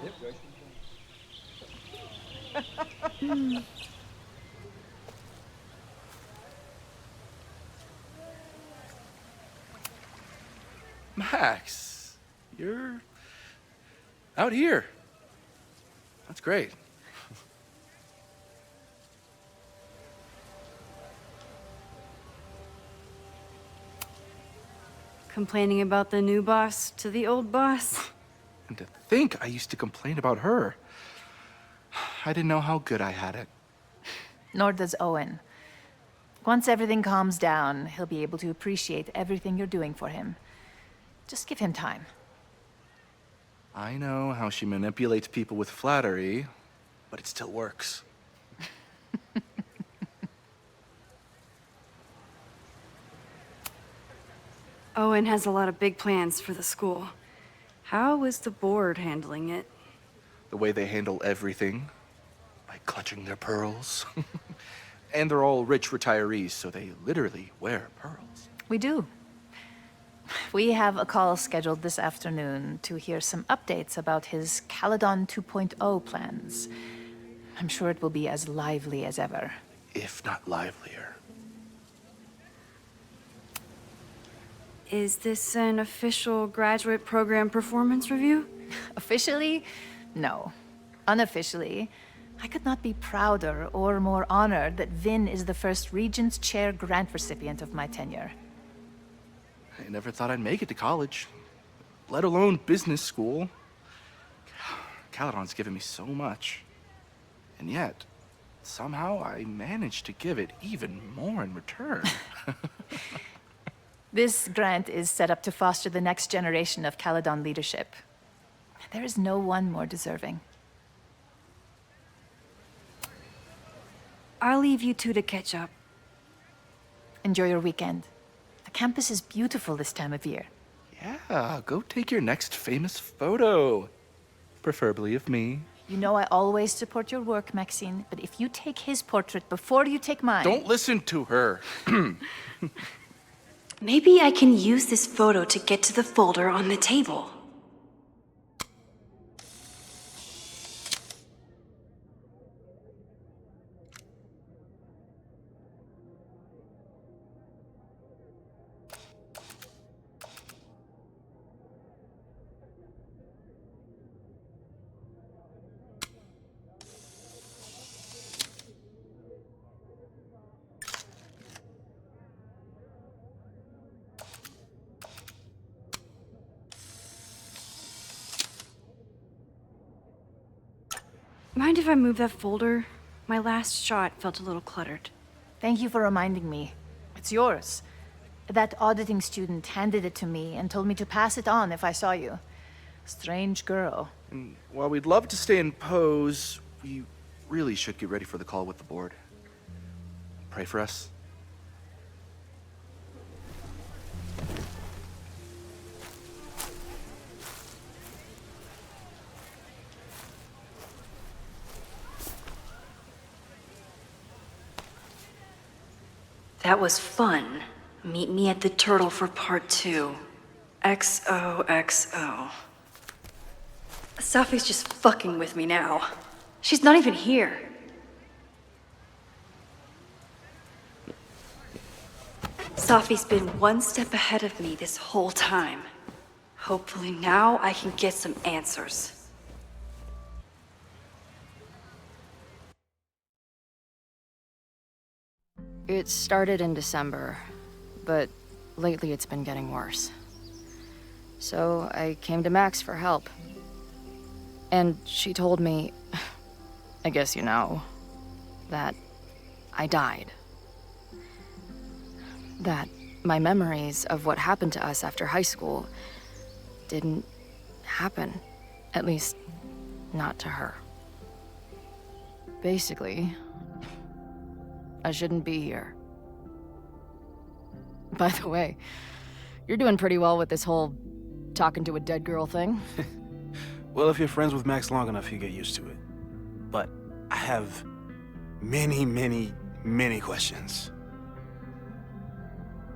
Max, you're out here. That's great. Complaining about the new boss to the old boss? And to think I used to complain about her. I didn't know how good I had it. Nor does Owen. Once everything calms down, he'll be able to appreciate everything you're doing for him. Just give him time. I know how she manipulates people with flattery, but it still works. Owen has a lot of big plans for the school. How is the board handling it? The way they handle everything, by clutching their pearls. And they're all rich retirees, so they literally wear pearls. We do. We have a call scheduled this afternoon to hear some updates about his Caledon 2.0 plans. I'm sure it will be as lively as ever. If not livelier. Is this an official graduate program performance review? Officially? No. Unofficially, I could not be prouder or more honored that Vin is the first Regent's Chair grant recipient of my tenure. I never thought I'd make it to college, let alone business school. Caledon's given me so much. And yet, somehow I managed to give it even more in return. This grant is set up to foster the next generation of Caledon leadership. There is no one more deserving. I'll leave you two to catch up. Enjoy your weekend. The campus is beautiful this time of year. Yeah, go take your next famous photo. Preferably of me. You know I always support your work, Maxine, but if you take his portrait before you take mine... Don't listen to her. Maybe I can use this photo to get to the folder on the table. Mind if I move that folder? My last shot felt a little cluttered. Thank you for reminding me. It's yours. That auditing student handed it to me and told me to pass it on if I saw you. Strange girl. And while we'd love to stay in pose, we really should get ready for the call with the board. Pray for us. That was fun. Meet me at the Turtle for part 2. XOXO. Safi's just fucking with me now. She's not even here. Safi's been one step ahead of me this whole time. Hopefully now I can get some answers. It started in December, but lately it's been getting worse. So I came to Max for help. And she told me, I guess you know, that I died. That my memories of what happened to us after high school didn't happen. At least, not to her. Basically, I shouldn't be here. By the way, you're doing pretty well with this whole talking to a dead girl thing. Well, if you're friends with Max long enough, you get used to it. But I have many, many, many questions.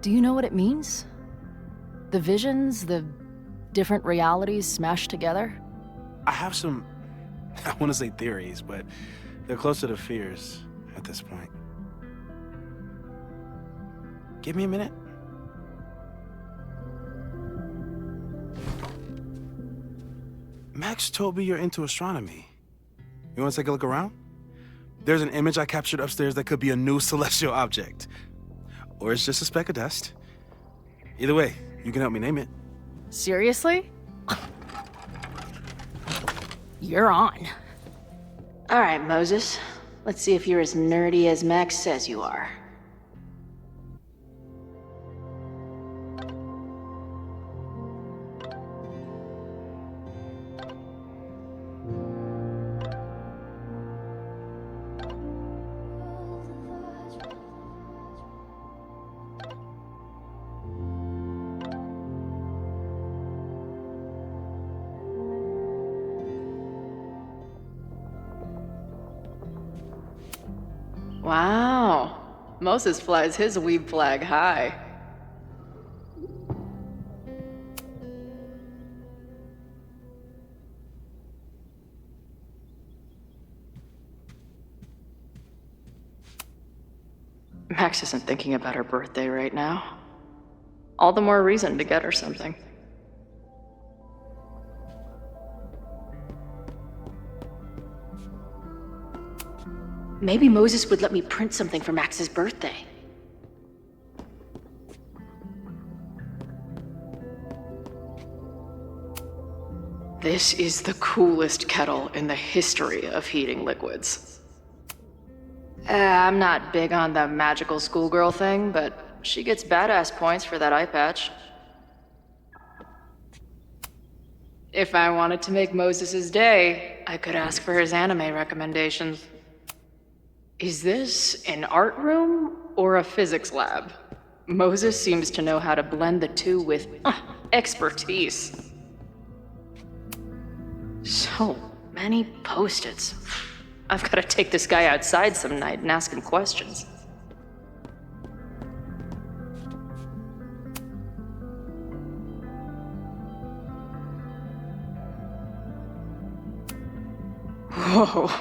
Do you know what it means? The visions, the different realities smashed together? I have some, I want to say theories, but they're closer to fears at this point. Give me a minute. Max told me you're into astronomy. You want to take a look around? There's an image I captured upstairs that could be a new celestial object. Or it's just a speck of dust. Either way, you can help me name it. Seriously? You're on. All right, Moses. Let's see if you're as nerdy as Max says you are. Wow. Moses flies his weeb flag high. Max isn't thinking about her birthday right now. All the more reason to get her something. Maybe Moses would let me print something for Max's birthday. This is the coolest kettle in the history of heating liquids. I'm not big on the magical schoolgirl thing, but she gets badass points for that eye patch. If I wanted to make Moses' day, I could ask for his anime recommendations. Is this an art room or a physics lab? Moses seems to know how to blend the two with expertise. So many post-its. I've got to take this guy outside some night and ask him questions. Whoa.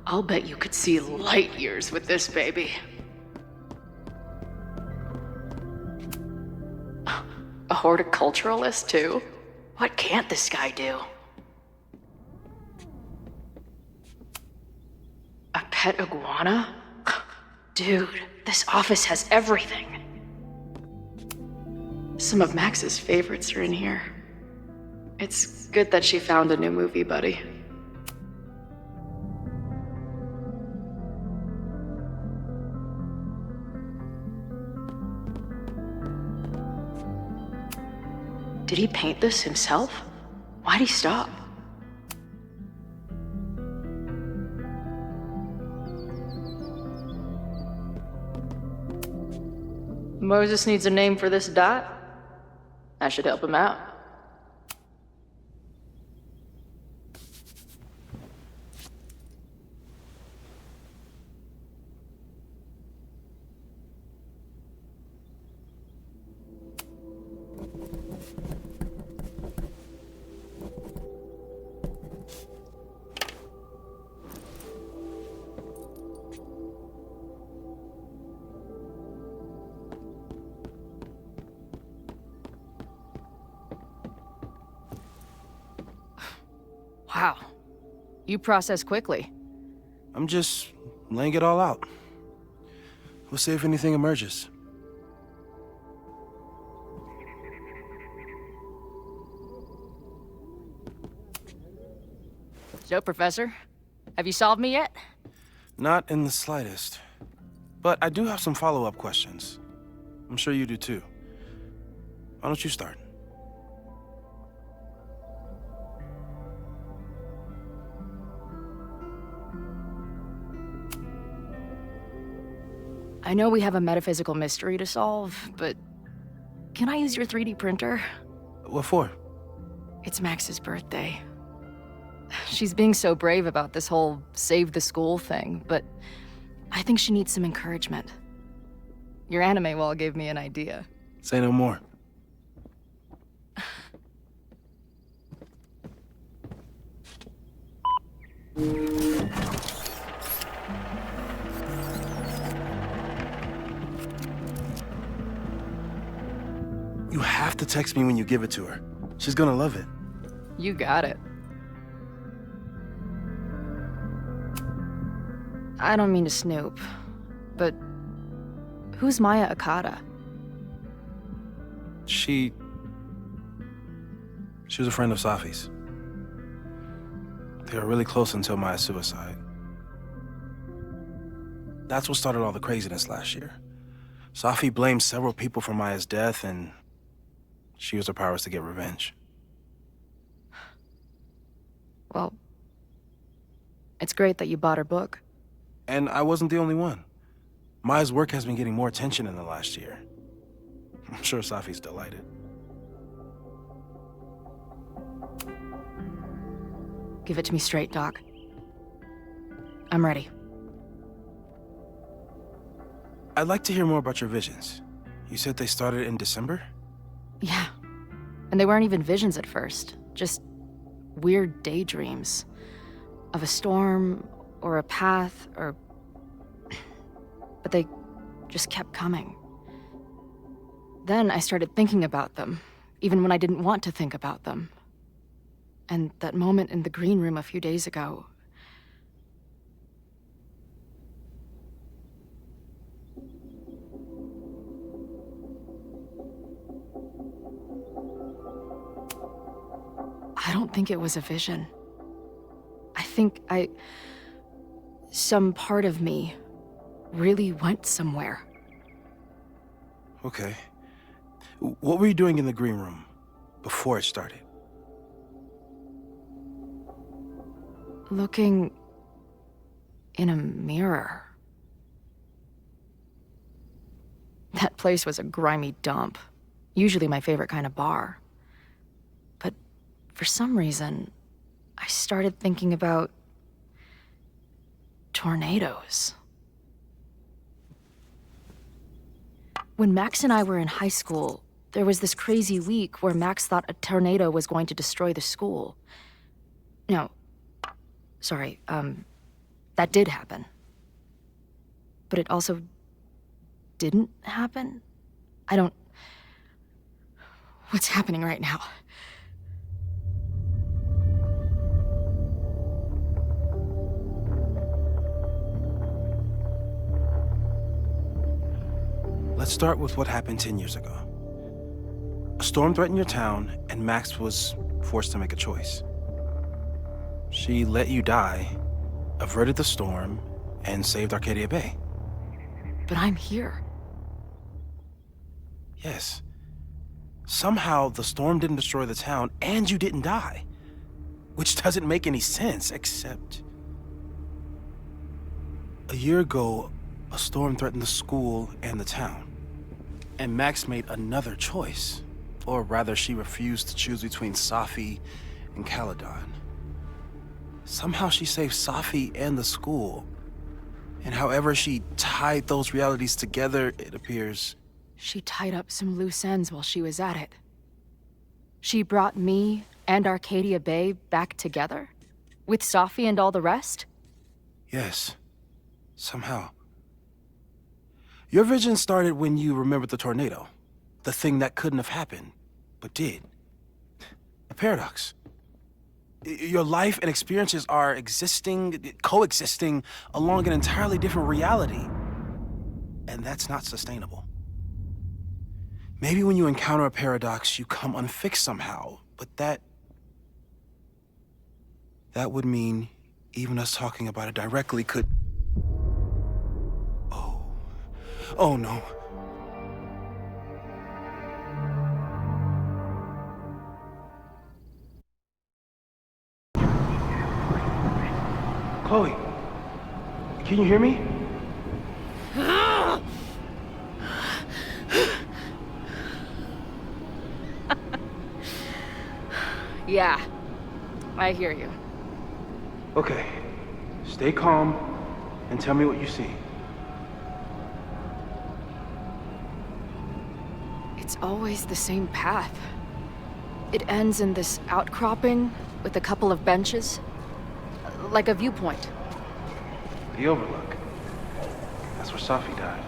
I'll bet you could see light years with this baby. A horticulturalist, too? What can't this guy do? A pet iguana? Dude, this office has everything. Some of Max's favorites are in here. It's good that she found a new movie buddy. Did he paint this himself? Why'd he stop? Moses needs a name for this dot. I should help him out. Wow. You process quickly. I'm just laying it all out. We'll see if anything emerges. So, Professor, have you solved me yet? Not in the slightest. But I do have some follow-up questions. I'm sure you do too. Why don't you start? I know we have a metaphysical mystery to solve, but can I use your 3D printer? What for? It's Max's birthday. She's being so brave about this whole save the school thing, but I think she needs some encouragement. Your anime wall gave me an idea. Say no more. You have to text me when you give it to her. She's gonna love it. You got it. I don't mean to snoop, but who's Maya Akata? She was a friend of Safi's. They were really close until Maya's suicide. That's what started all the craziness last year. Safi blamed several people for Maya's death, and she used her powers to get revenge. Well, it's great that you bought her book. And I wasn't the only one. Maya's work has been getting more attention in the last year. I'm sure Safi's delighted. Give it to me straight, Doc. I'm ready. I'd like to hear more about your visions. You said they started in December? Yeah. And they weren't even visions at first. Just weird daydreams. Of a storm, or a path, or... But they just kept coming. Then I started thinking about them, even when I didn't want to think about them. And that moment in the green room a few days ago... I don't think it was a vision. I think some part of me really went somewhere. Okay. What were you doing in the green room before it started? Looking in a mirror. That place was a grimy dump. Usually my favorite kind of bar. But for some reason, I started thinking about tornadoes. When Max and I were in high school, there was this crazy week where Max thought a tornado was going to destroy the school. No, sorry, that did happen. But it also didn't happen? What's happening right now? Let's start with what happened 10 years ago. A storm threatened your town, and Max was forced to make a choice. She let you die, averted the storm, and saved Arcadia Bay. But I'm here. Yes. Somehow, the storm didn't destroy the town, and you didn't die. Which doesn't make any sense, except... A year ago, a storm threatened the school and the town. And Max made another choice. Or rather, she refused to choose between Safi and Caledon. Somehow she saved Safi and the school. And however she tied those realities together, it appears... She tied up some loose ends while she was at it. She brought me and Arcadia Bay back together? With Safi and all the rest? Yes. Somehow. Your vision started when you remembered the tornado. The thing that couldn't have happened, but did. A paradox. Your life and experiences are coexisting along an entirely different reality. And that's not sustainable. Maybe when you encounter a paradox, you come unfixed somehow, but that would mean even us talking about it directly could... Oh no. Chloe, can you hear me? Yeah, I hear you. Okay, stay calm and tell me what you see. It's always the same path. It ends in this outcropping with a couple of benches, like a viewpoint. The Overlook. That's where Safi died.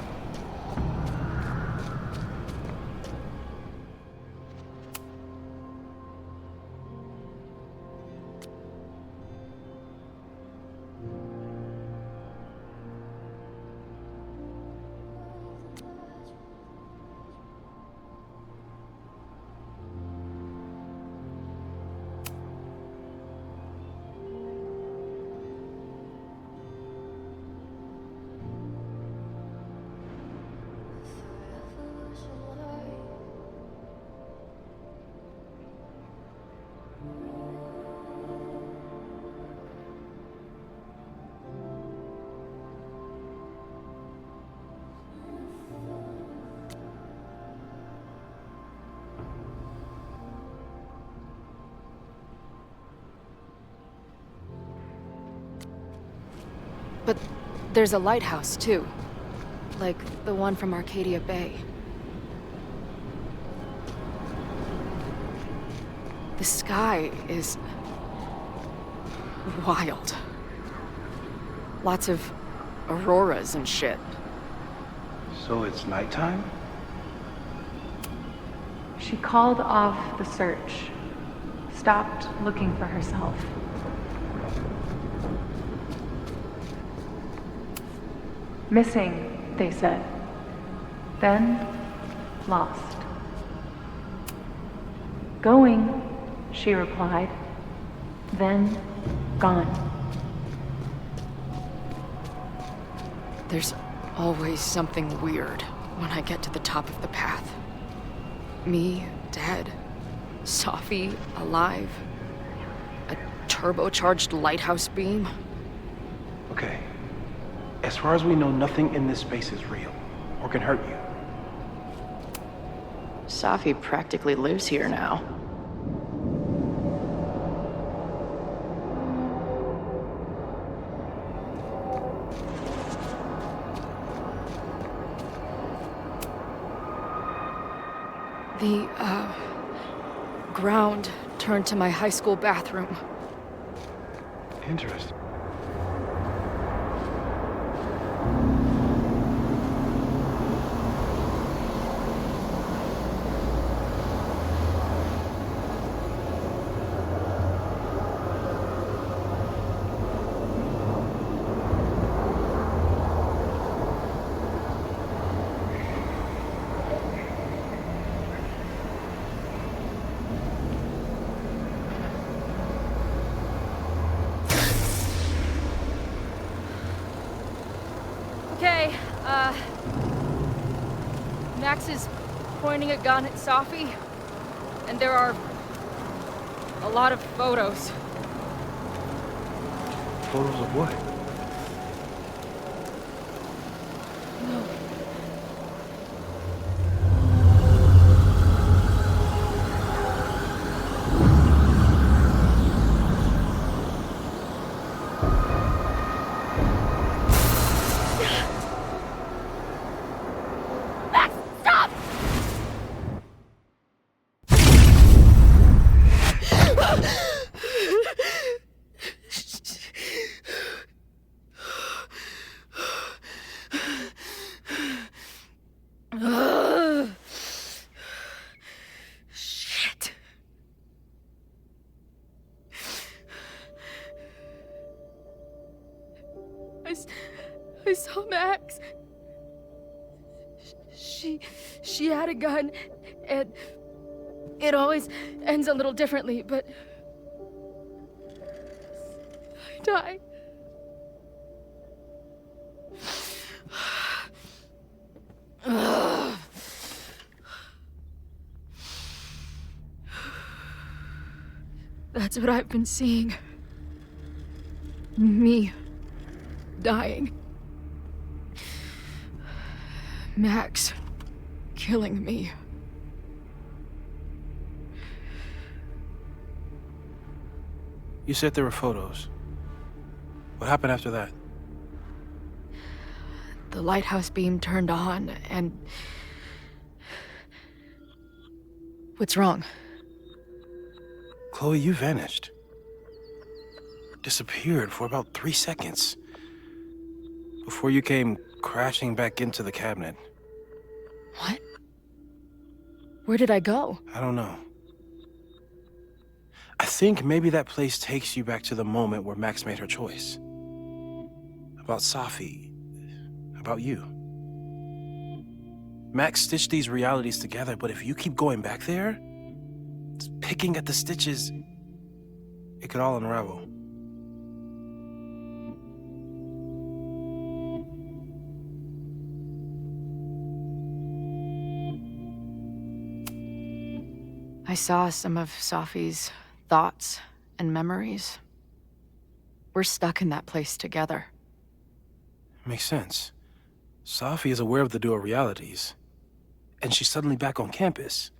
But there's a lighthouse, too. Like the one from Arcadia Bay. The sky is... wild. Lots of auroras and shit. So it's nighttime? She called off the search, stopped looking for herself. Missing, they said. Then, lost. Going, she replied. Then, gone. There's always something weird when I get to the top of the path. Me, dead. Safi, alive. A turbocharged lighthouse beam. Okay. As far as we know, nothing in this space is real or can hurt you. Safi practically lives here now. The, ground turned to my high school bathroom. Interesting. Okay, Max is pointing a gun at Safi, and there are a lot of photos. Photos of what? Shit. I saw Max. She had a gun, and it always ends a little differently, but I died. That's what I've been seeing. Me dying. Max killing me. You said there were photos. What happened after that? The lighthouse beam turned on, and... What's wrong? Chloe, you vanished. Disappeared for about 3 seconds. Before you came crashing back into the cabinet. What? Where did I go? I don't know. I think maybe that place takes you back to the moment where Max made her choice. About Safi. About you. Max stitched these realities together, but if you keep going back there, picking at the stitches, it could all unravel. I saw some of Safi's thoughts and memories. We're stuck in that place together. Makes sense. Safi is aware of the dual realities, and she's suddenly back on campus.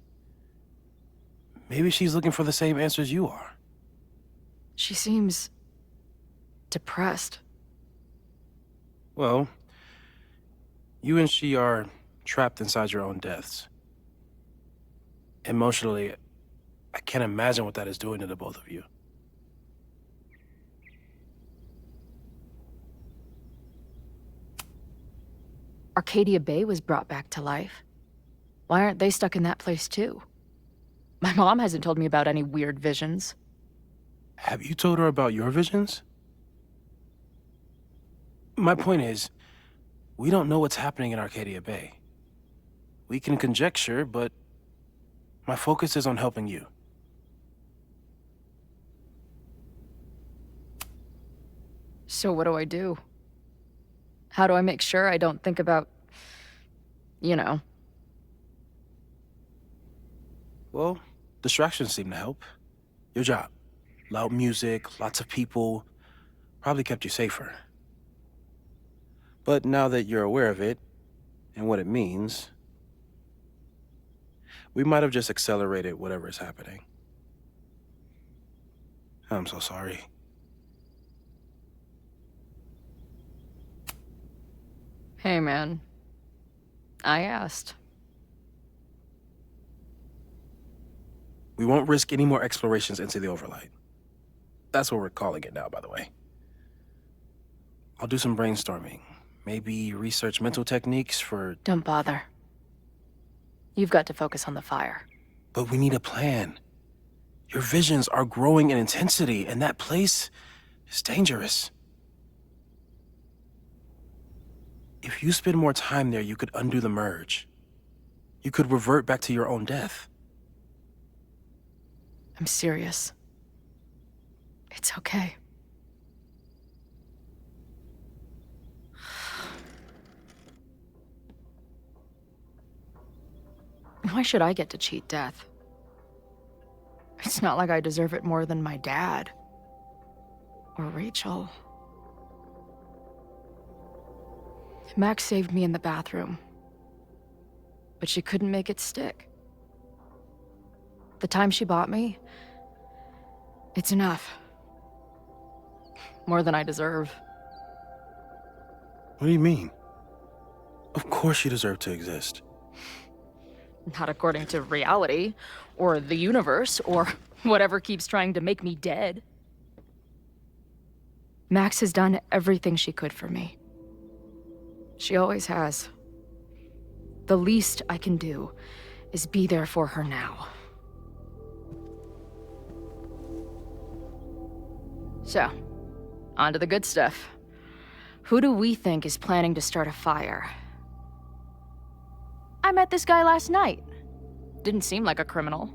Maybe she's looking for the same answers you are. She seems... depressed. Well, you and she are trapped inside your own deaths. Emotionally, I can't imagine what that is doing to the both of you. Arcadia Bay was brought back to life. Why aren't they stuck in that place too? My mom hasn't told me about any weird visions. Have you told her about your visions? My point is, we don't know what's happening in Arcadia Bay. We can conjecture, but my focus is on helping you. So what do I do? How do I make sure I don't think about, you know? Well, distractions seem to help. Your job. Loud music, lots of people, probably kept you safer. But now that you're aware of it, and what it means, we might have just accelerated whatever is happening. I'm so sorry. Hey, man. I asked. We won't risk any more explorations into the Overlight. That's what we're calling it now, by the way. I'll do some brainstorming. Maybe research mental techniques for... Don't bother. You've got to focus on the fire. But we need a plan. Your visions are growing in intensity, and that place is dangerous. If you spend more time there, you could undo the merge. You could revert back to your own death. I'm serious. It's okay. Why should I get to cheat death? It's not like I deserve it more than my dad. Or Rachel. Max saved me in the bathroom. But she couldn't make it stick. The time she bought me, it's enough. More than I deserve. What do you mean? Of course you deserve to exist. Not according to reality, or the universe, or whatever keeps trying to make me dead. Max has done everything she could for me. She always has. The least I can do is be there for her now. So, on to the good stuff. Who do we think is planning to start a fire? I met this guy last night. Didn't seem like a criminal.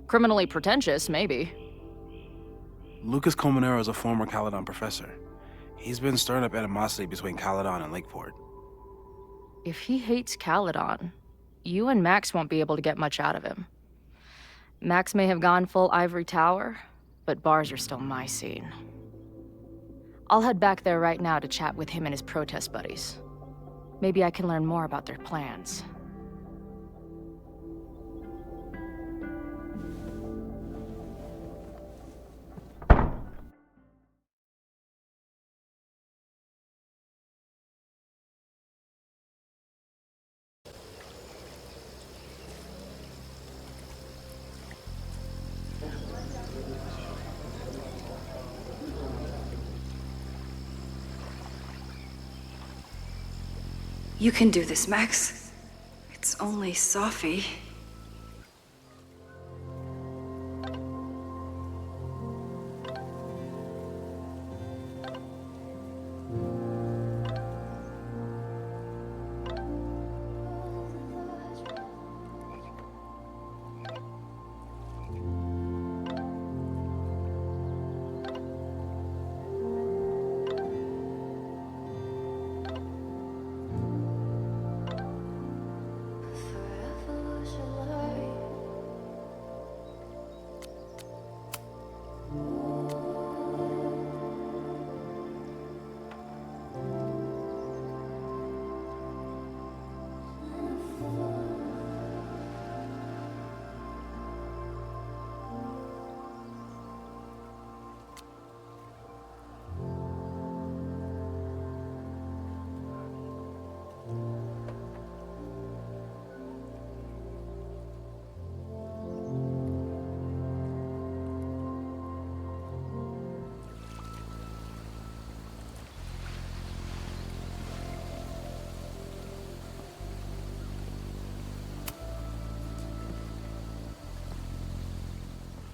Criminally pretentious, maybe. Lucas Colmenero is a former Caledon professor. He's been stirring up animosity between Caledon and Lakeport. If he hates Caledon, you and Max won't be able to get much out of him. Max may have gone full ivory tower, but bars are still my scene. I'll head back there right now to chat with him and his protest buddies. Maybe I can learn more about their plans. You can do this, Max. It's only Sophie. Revolution.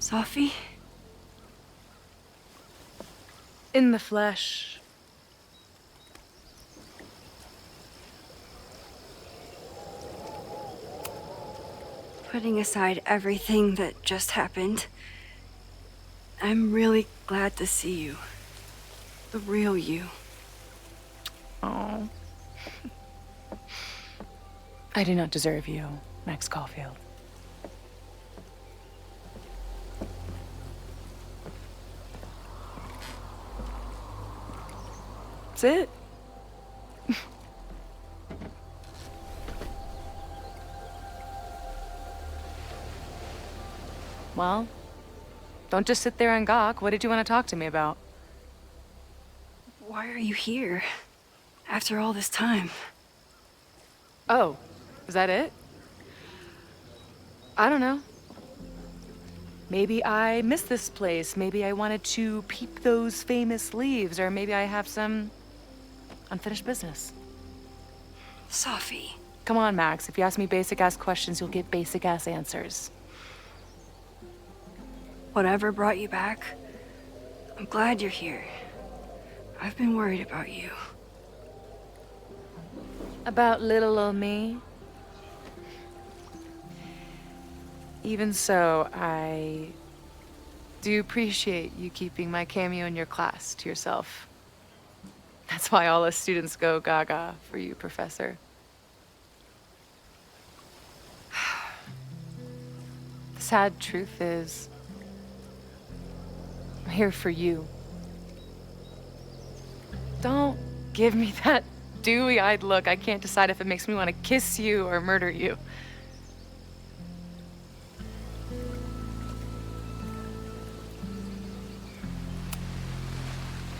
Sophie? In the flesh. Putting aside everything that just happened, I'm really glad to see you. The real you. Oh. I do not deserve you, Max Caulfield. That's it. Well, don't just sit there and gawk. What did you want to talk to me about? Why are you here? After all this time? Oh, is that it? I don't know. Maybe I miss this place. Maybe I wanted to peep those famous leaves, or maybe I have some unfinished business. Sophie. Come on, Max. If you ask me basic-ass questions, you'll get basic-ass answers. Whatever brought you back, I'm glad you're here. I've been worried about you. About little old me? Even so, I do appreciate you keeping my cameo in your class to yourself. That's why all us students go gaga for you, Professor. The sad truth is, I'm here for you. Don't give me that dewy-eyed look. I can't decide if it makes me want to kiss you or murder you.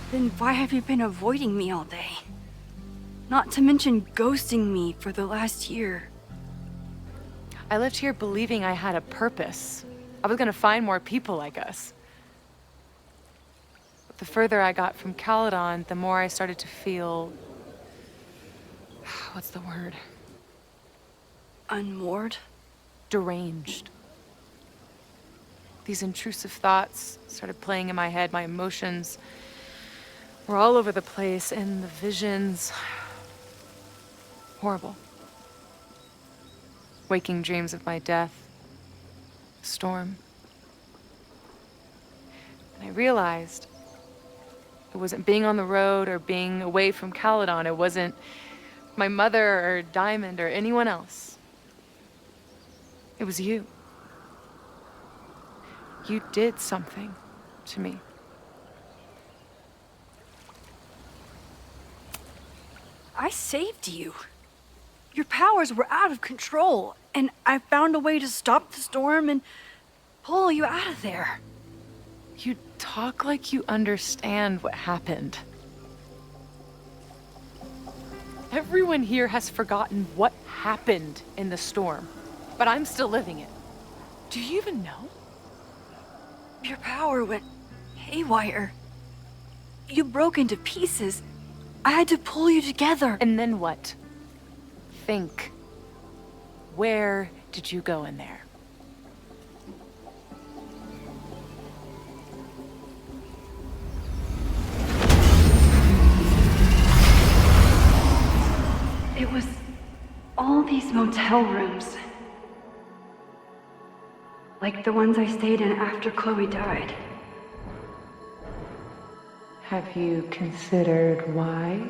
Then why have you been avoiding me all day? Not to mention ghosting me for the last year. I lived here believing I had a purpose. I was gonna find more people like us. But the further I got from Caledon, the more I started to feel... what's the word? Unmoored? Deranged. These intrusive thoughts started playing in my head. My emotions were all over the place, and the visions... horrible. Waking dreams of my death. Storm. And I realized it wasn't being on the road or being away from Caledon. It wasn't my mother or Diamond or anyone else. It was you. You did something to me. I saved you. Your powers were out of control, and I found a way to stop the storm and pull you out of there. You talk like you understand what happened. Everyone here has forgotten what happened in the storm, but I'm still living it. Do you even know? Your power went haywire. You broke into pieces. I had to pull you together. And then what? Think. Where did you go in there? It was all these motel rooms. Like the ones I stayed in after Chloe died. Have you considered why?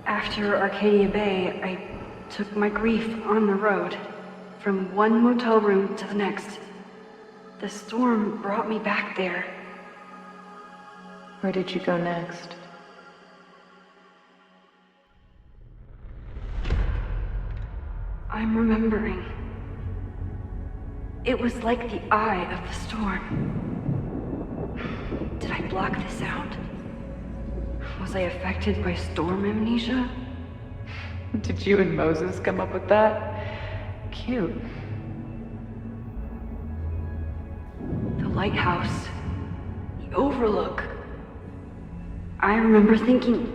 After Arcadia Bay, I took my grief on the road, from one motel room to the next. The storm brought me back there. Where did you go next? I'm remembering. It was like the eye of the storm. Did I block the sound? Was I affected by storm amnesia? Did you and Moses come up with that? Cute. The lighthouse. The overlook. I remember thinking,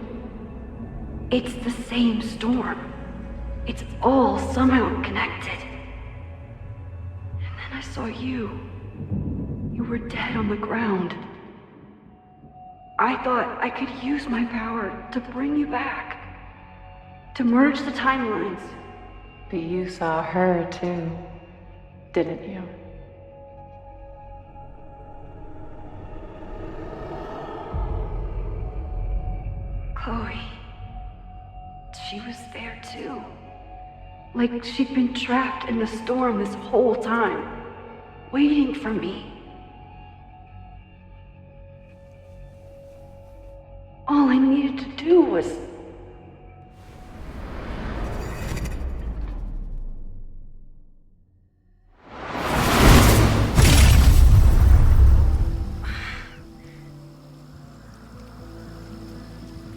it's the same storm. It's all somehow connected. And then I saw you. You were dead on the ground. I thought I could use my power to bring you back. To merge the timelines. But you saw her too, didn't you? Chloe. She was there too. Like she'd been trapped in the storm this whole time, waiting for me. All I needed to do was...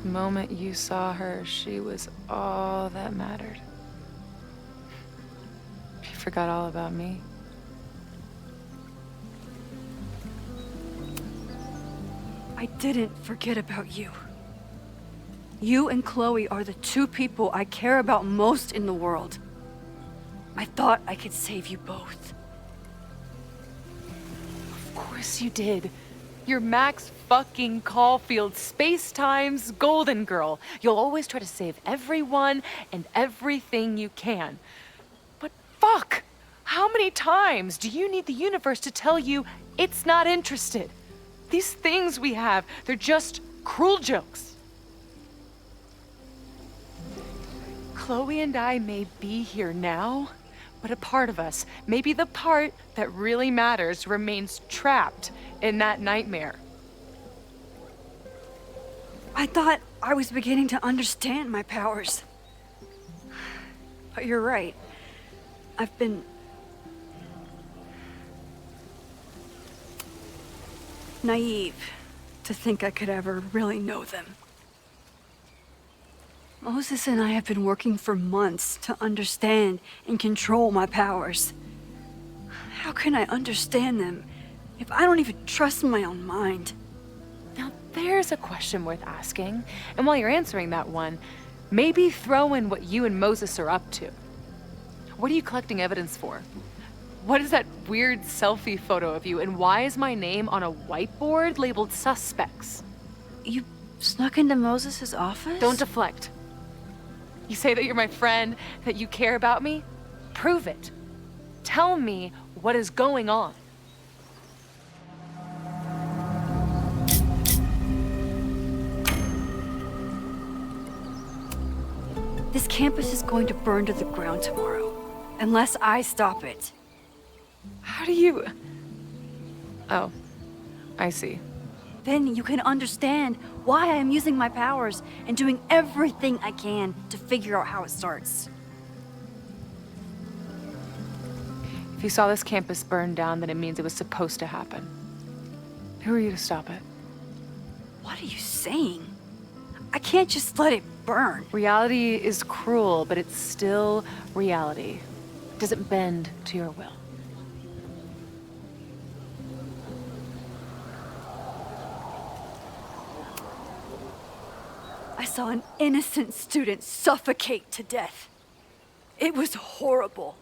The moment you saw her, she was all that mattered. She forgot all about me. I didn't forget about you. You and Chloe are the two people I care about most in the world. I thought I could save you both. Of course you did. You're Max fucking Caulfield, Space-Time's golden girl. You'll always try to save everyone and everything you can. But fuck! How many times do you need the universe to tell you it's not interested? These things we have, they're just cruel jokes. Chloe and I may be here now, but a part of us, maybe the part that really matters, remains trapped in that nightmare. I thought I was beginning to understand my powers. But you're right. I've been... naive to think I could ever really know them. Moses and I have been working for months to understand and control my powers. How can I understand them if I don't even trust my own mind? Now there's a question worth asking, and while you're answering that one, maybe throw in what you and Moses are up to. What are you collecting evidence for? What is that weird selfie photo of you, and why is my name on a whiteboard labeled suspects? You snuck into Moses' office? Don't deflect. You say that you're my friend, that you care about me? Prove it. Tell me what is going on. This campus is going to burn to the ground tomorrow, unless I stop it. How do you... Oh, I see. Then you can understand why I am using my powers and doing everything I can to figure out how it starts. If you saw this campus burn down, then it means it was supposed to happen. Who are you to stop it? What are you saying? I can't just let it burn. Reality is cruel, but it's still reality. It doesn't bend to your will. I saw an innocent student suffocate to death. It was horrible.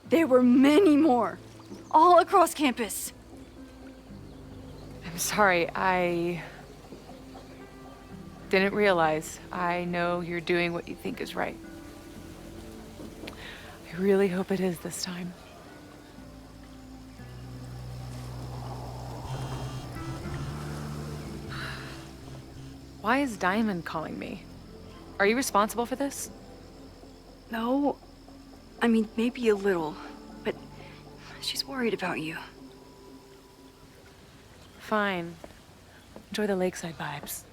There were many more, all across campus. I'm sorry, I didn't realize. I know you're doing what you think is right. I really hope it is this time. Why is Diamond calling me? Are you responsible for this? No, I mean, maybe a little, but she's worried about you. Fine. Enjoy the lakeside vibes.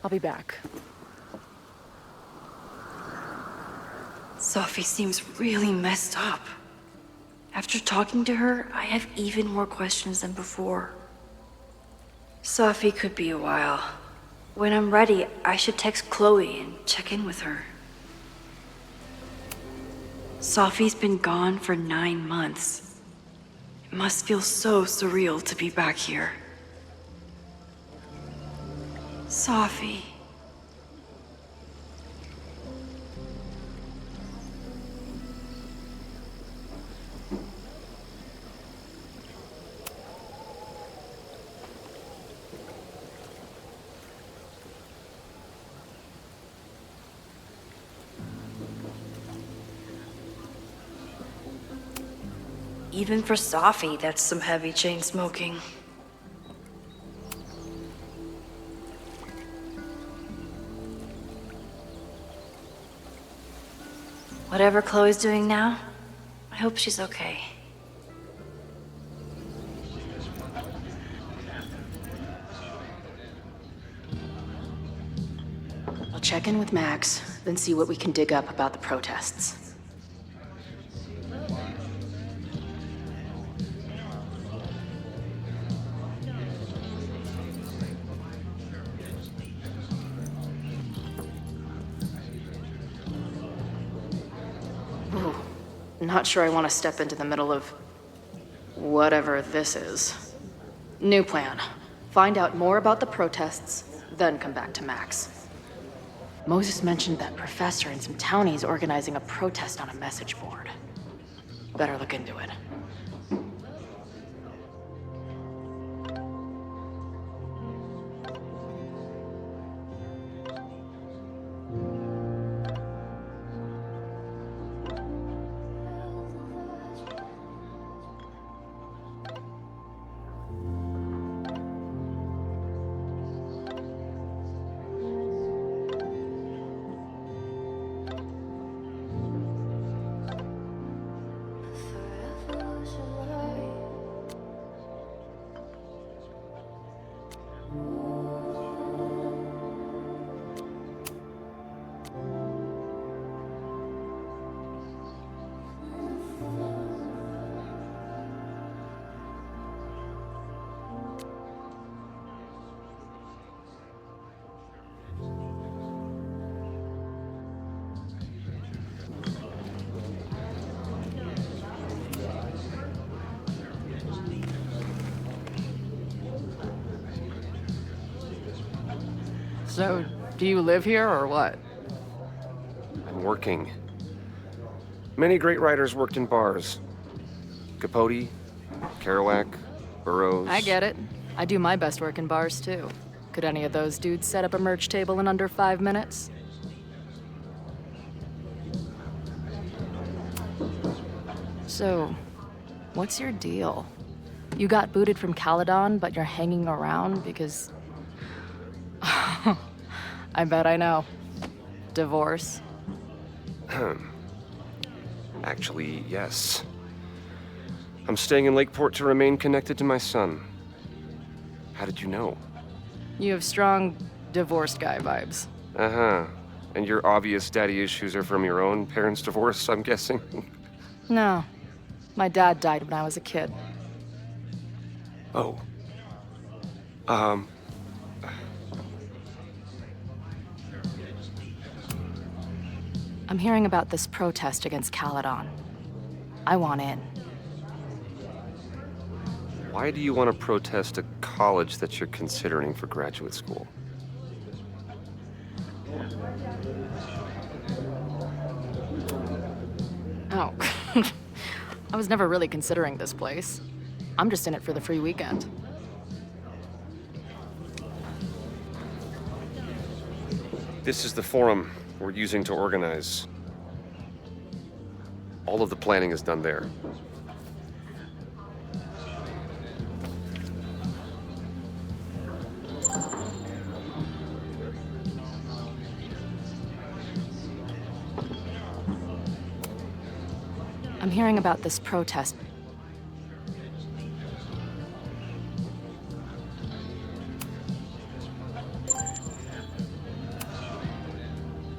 I'll be back. Sophie seems really messed up. After talking to her, I have even more questions than before. Sophie could be a while. When I'm ready, I should text Chloe and check in with her. Sophie's been gone for 9 months. It must feel so surreal to be back here. Sophie. Even for Safi, that's some heavy chain smoking. Whatever Chloe's doing now, I hope she's okay. I'll check in with Max, then see what we can dig up about the protests. Ooh, not sure I want to step into the middle of whatever this is. New plan. Find out more about the protests, then come back to Max. Moses mentioned that professor and some townies organizing a protest on a message board. Better look into it. So, do you live here or what? I'm working. Many great writers worked in bars. Capote, Kerouac, Burroughs. I get it. I do my best work in bars too. Could any of those dudes set up a merch table in under 5 minutes? So, what's your deal? You got booted from Caledon, but you're hanging around because... I bet I know. Divorce? Actually, yes. I'm staying in Lakeport to remain connected to my son. How did you know? You have strong divorced guy vibes. Uh-huh. And your obvious daddy issues are from your own parents' divorce, I'm guessing? No. My dad died when I was a kid. Oh. I'm hearing about this protest against Caledon. I want in. Why do you want to protest a college that you're considering for graduate school? Oh. I was never really considering this place. I'm just in it for the free weekend. This is the forum we're using to organize. All of the planning is done there. I'm hearing about this protest.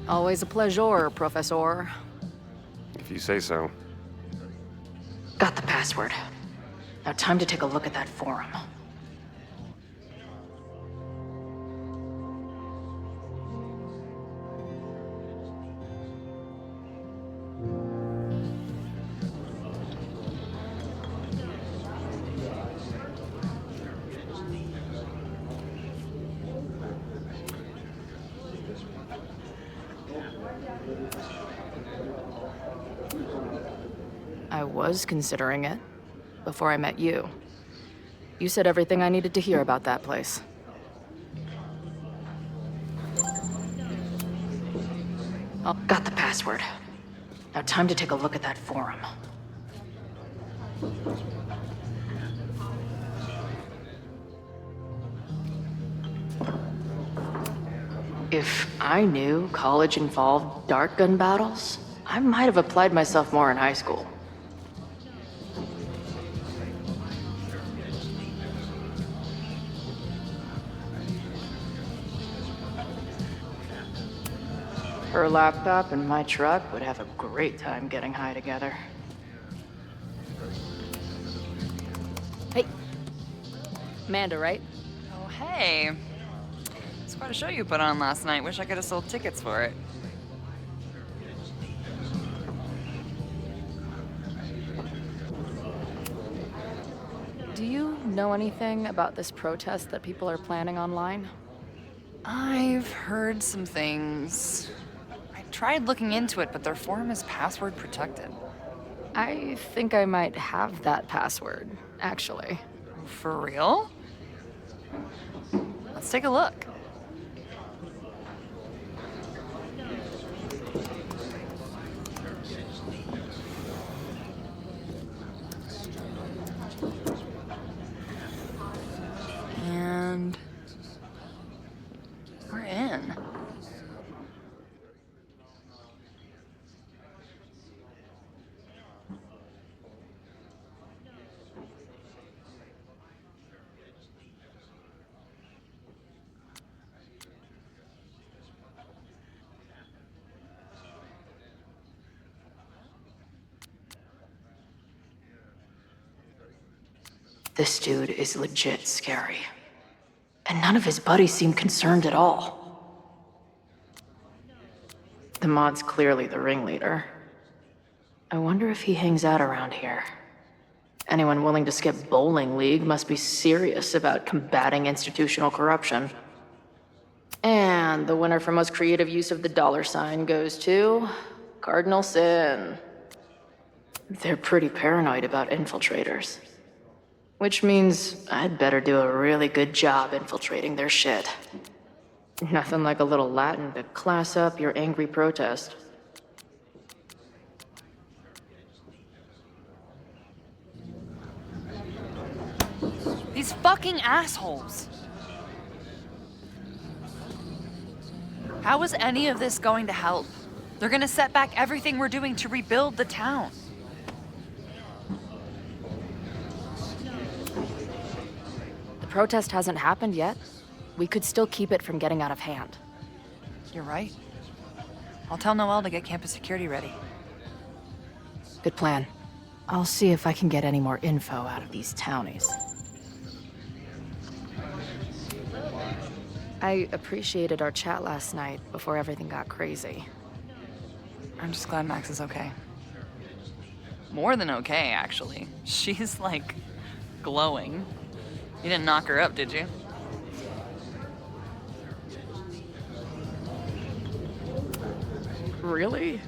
Always a pleasure, Professor. If you say so. Got the password. Now time to take a look at that forum. I was considering it before I met you. You said everything I needed to hear about that place. Got the password. Now time to take a look at that forum. If I knew college involved dart gun battles, I might have applied myself more in high school. Her laptop and my truck would have a great time getting high together. Hey. Amanda, right? Oh, hey. It's quite a show you put on last night. Wish I could have sold tickets for it. Do you know anything about this protest that people are planning online? I've heard some things. I tried looking into it, but their forum is password protected. I think I might have that password, actually. For real? Let's take a look. And we're in. This dude is legit scary. And none of his buddies seem concerned at all. The mod's clearly the ringleader. I wonder if he hangs out around here. Anyone willing to skip bowling league must be serious about combating institutional corruption. And the winner for most creative use of the $sign goes to Cardinal Sin. They're pretty paranoid about infiltrators. Which means I'd better do a really good job infiltrating their shit. Nothing like a little Latin to class up your angry protest. These fucking assholes! How is any of this going to help? They're gonna set back everything we're doing to rebuild the town. The protest hasn't happened yet. We could still keep it from getting out of hand. You're right. I'll tell Noelle to get campus security ready. Good plan. I'll see if I can get any more info out of these townies. I appreciated our chat last night before everything got crazy. I'm just glad Max is okay. More than okay, actually. She's, like, glowing. You didn't knock her up, did you? Really?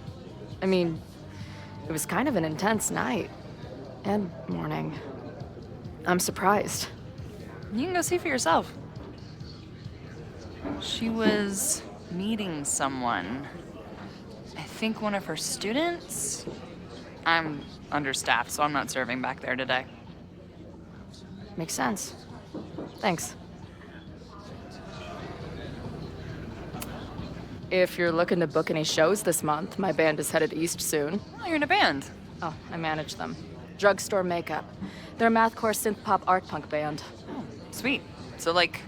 I mean, it was kind of an intense night. And morning. I'm surprised. You can go see for yourself. She was meeting someone. I think one of her students? I'm understaffed, so I'm not serving back there today. Makes sense. Thanks. If you're looking to book any shows this month, my band is headed east soon. Oh, you're in a band? Oh, I manage them. Drugstore Makeup. They're a mathcore synth-pop art punk band. Oh, sweet. So, like,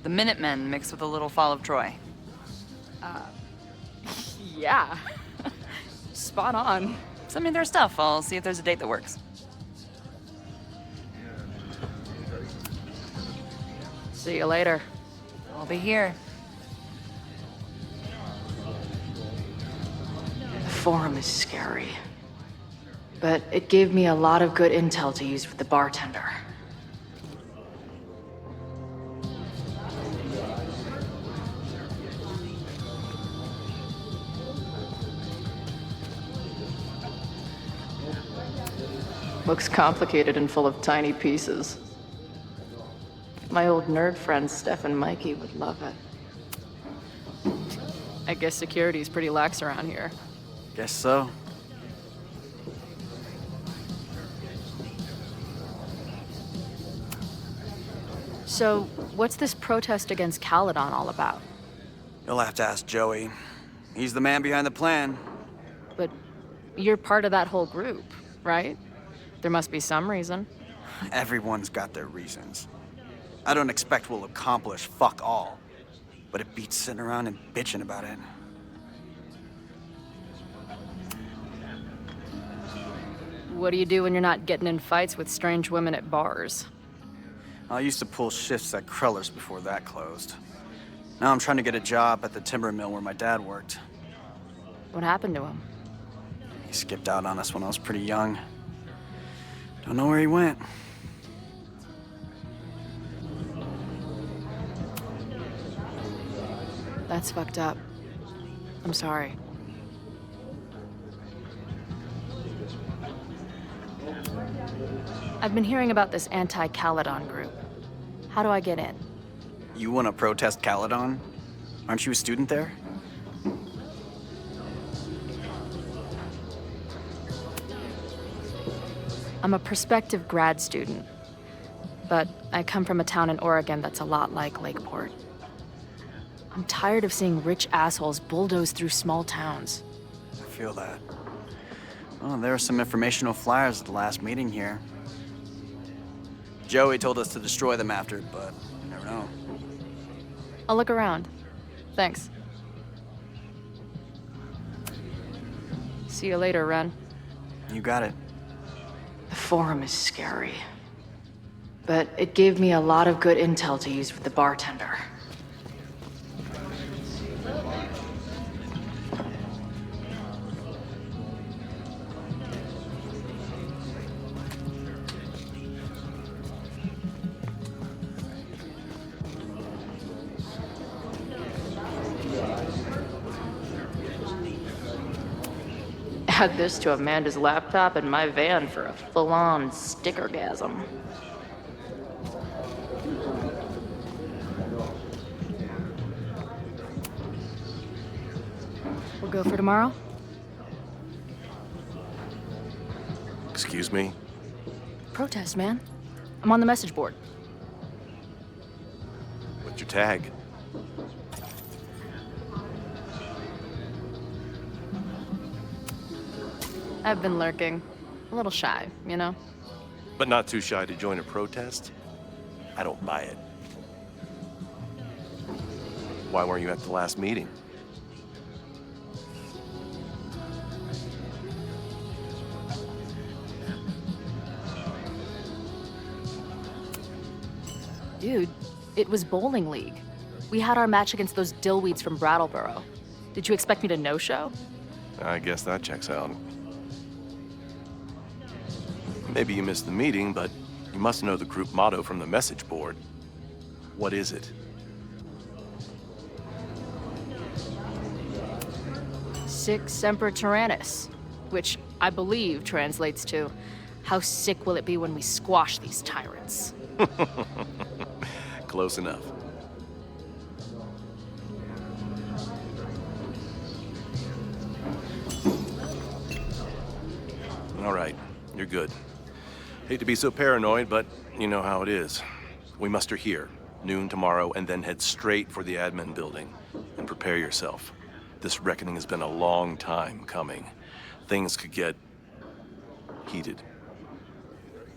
the Minutemen mixed with a little Fall of Troy. Yeah. Spot on. Send me their stuff. I'll see if there's a date that works. See you later. I'll be here. The forum is scary. But it gave me a lot of good intel to use with the bartender. Looks complicated and full of tiny pieces. My old nerd friends Steph and Mikey would love it. I guess security's pretty lax around here. Guess so. So, what's this protest against Caledon all about? You'll have to ask Joey. He's the man behind the plan. But you're part of that whole group, right? There must be some reason. Everyone's got their reasons. I don't expect we'll accomplish fuck all, but it beats sitting around and bitching about it. What do you do when you're not getting in fights with strange women at bars? I used to pull shifts at Kreller's before that closed. Now I'm trying to get a job at the timber mill where my dad worked. What happened to him? He skipped out on us when I was pretty young. Don't know where he went. That's fucked up. I'm sorry. I've been hearing about this anti-Caledon group. How do I get in? You want to protest Caledon? Aren't you a student there? I'm a prospective grad student, but I come from a town in Oregon that's a lot like Lakeport. I'm tired of seeing rich assholes bulldoze through small towns. I feel that. Oh, there were some informational flyers at the last meeting here. Joey told us to destroy them after, but you never know. I'll look around. Thanks. See you later, Ren. You got it. The forum is scary. But it gave me a lot of good intel to use with the bartender. Add this to Amanda's laptop and my van for a full-on stickergasm. We'll go for tomorrow? Excuse me? Protest, man. I'm on the message board. What's your tag? I've been lurking. A little shy, you know? But not too shy to join a protest? I don't buy it. Why weren't you at the last meeting? Dude, it was bowling league. We had our match against those dillweeds from Brattleboro. Did you expect me to no-show? I guess that checks out. Maybe you missed the meeting, but you must know the group motto from the message board. What is it? Sic Semper Tyrannis, which I believe translates to, how sick will it be when we squash these tyrants? Close enough. All right, you're good. Hate to be so paranoid, but you know how it is. We muster here, noon tomorrow, and then head straight for the admin building. And prepare yourself. This reckoning has been a long time coming. Things could get heated.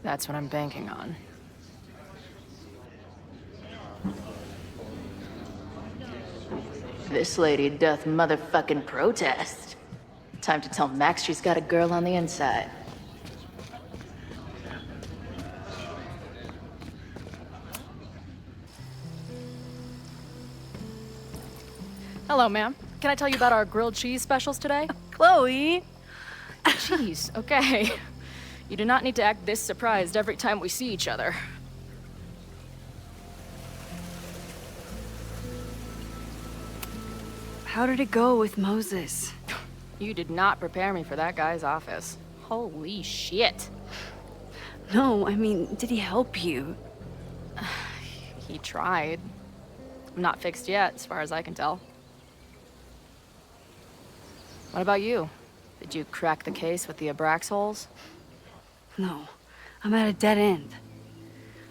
That's what I'm banking on. This lady doth motherfucking protest. Time to tell Max she's got a girl on the inside. Hello, ma'am. Can I tell you about our grilled cheese specials today? Chloe! Jeez, okay. You do not need to act this surprised every time we see each other. How did it go with Moses? You did not prepare me for that guy's office. Holy shit. No, I mean, did he help you? He tried. I'm not fixed yet, as far as I can tell. What about you? Did you crack the case with the Abrax holes? No, I'm at a dead end.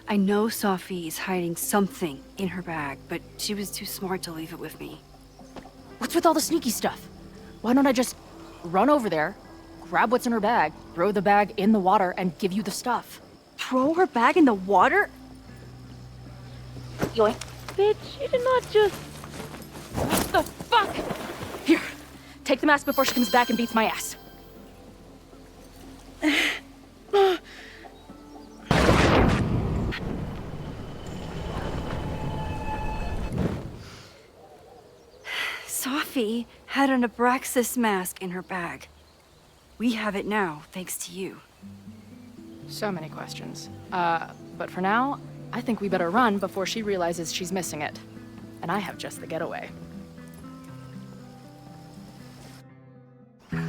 I know Sophie is hiding something in her bag, but she was too smart to leave it with me. What's with all the sneaky stuff? Why don't I just run over there, grab what's in her bag, throw the bag in the water, and give you the stuff? Throw her bag in the water? Yoink. Bitch, you did not just... What the fuck? Here, take the mask before she comes back and beats my ass. Sophie had an Abraxas mask in her bag. We have it now, thanks to you. So many questions. But for now, I think we better run before she realizes she's missing it. And I have just the getaway. The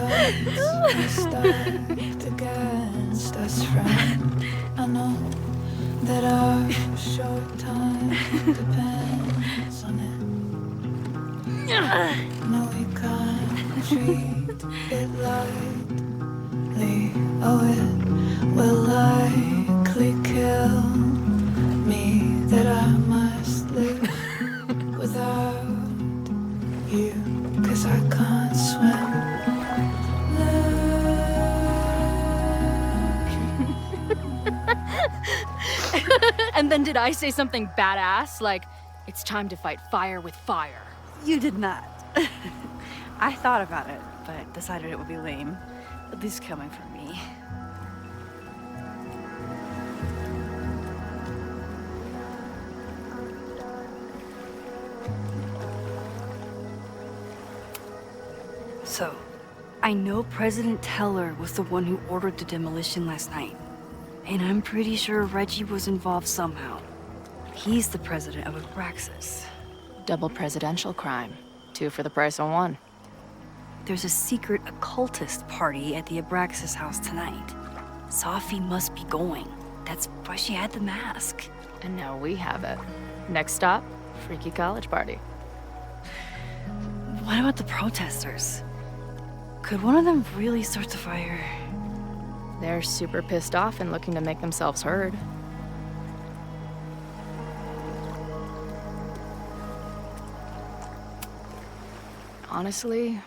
odds are stacked against us, friend. I know that our short time depends on it. No, we can't treat it lightly. Oh, it will likely kill me that I must live without you, 'cause I can't swim. And then did I say something badass? Like, it's time to fight fire with fire. You did not. I thought about it, but decided it would be lame. At least coming from me. So, I know President Teller was the one who ordered the demolition last night. And I'm pretty sure Reggie was involved somehow. He's the president of Abraxas. Double presidential crime. 2 for the price of 1. There's a secret occultist party at the Abraxas house tonight. Sophie must be going. That's why she had the mask. And now we have it. Next stop, freaky college party. What about the protesters? Could one of them really start the fire? They're super pissed off and looking to make themselves heard. Honestly,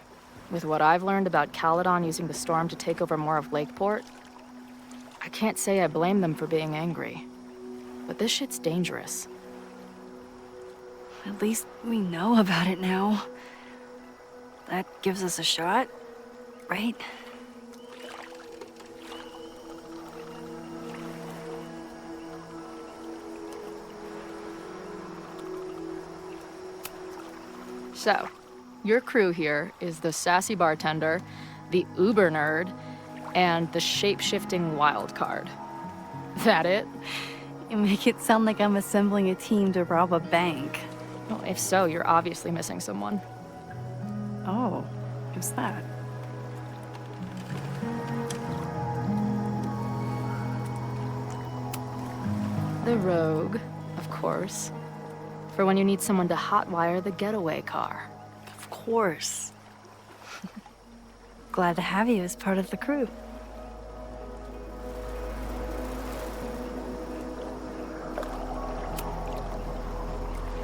with what I've learned about Caledon using the storm to take over more of Lakeport, I can't say I blame them for being angry. But this shit's dangerous. At least we know about it now. That gives us a shot, right? So, your crew here is the sassy bartender, the uber nerd, and the shape-shifting wild card. That it? You make it sound like I'm assembling a team to rob a bank. Well, if so, you're obviously missing someone. Oh, who's that? The rogue, of course. For when you need someone to hotwire the getaway car. Of course. Glad to have you as part of the crew.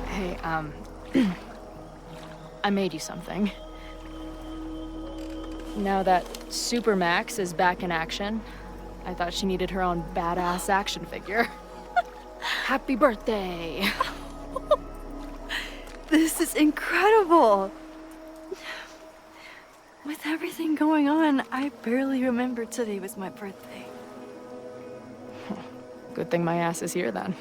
Hey, I made you something. Now that Super Max is back in action, I thought she needed her own badass action figure. Happy birthday! This is incredible! With everything going on, I barely remembered today was my birthday. Good thing my ass is here then.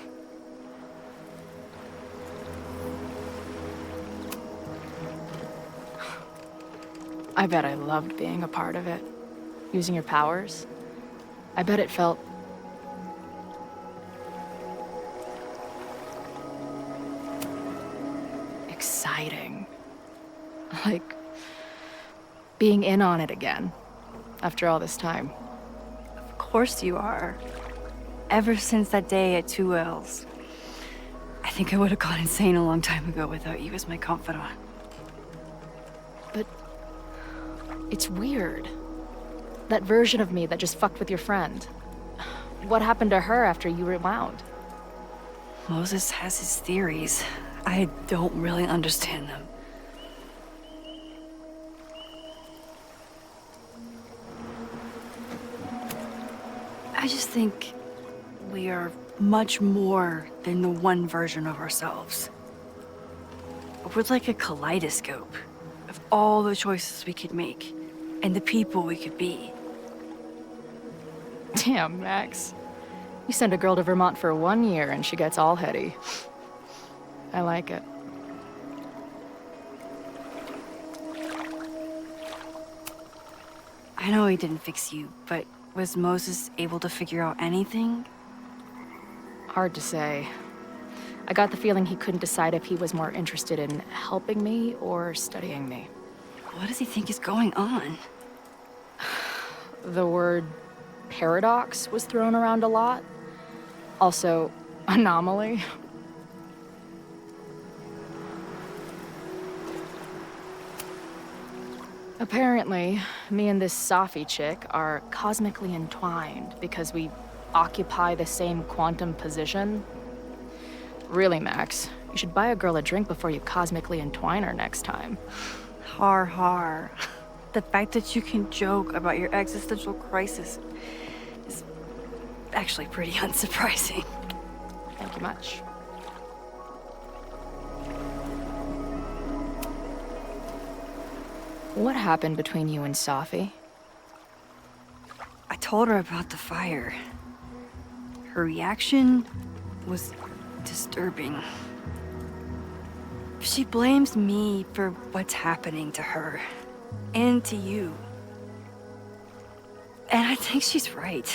I bet I loved being a part of it. Using your powers. I bet it felt... exciting. Like... being in on it again. After all this time. Of course you are. Ever since that day at 2L's. I think I would have gone insane a long time ago without you as my confidant. But... it's weird. That version of me that just fucked with your friend. what happened to her after you rewound? Moses has his theories. I don't really understand them. I just think we are much more than the one version of ourselves. We're like a kaleidoscope of all the choices we could make and the people we could be. Damn, Max. You send a girl to Vermont for 1 year and she gets all heady. I like it. I know he didn't fix you, but was Moses able to figure out anything? Hard to say. I got the feeling he couldn't decide if he was more interested in helping me or studying me. What does he think is going on? The word paradox was thrown around a lot. Also, anomaly. Apparently, me and this Safi chick are cosmically entwined because we occupy the same quantum position. Really, Max, you should buy a girl a drink before you cosmically entwine her next time. Har har. The fact that you can joke about your existential crisis is actually pretty unsurprising. Thank you much. What happened between you and Safi? I told her about the fire. Her reaction was disturbing. She blames me for what's happening to her and to you. And I think she's right.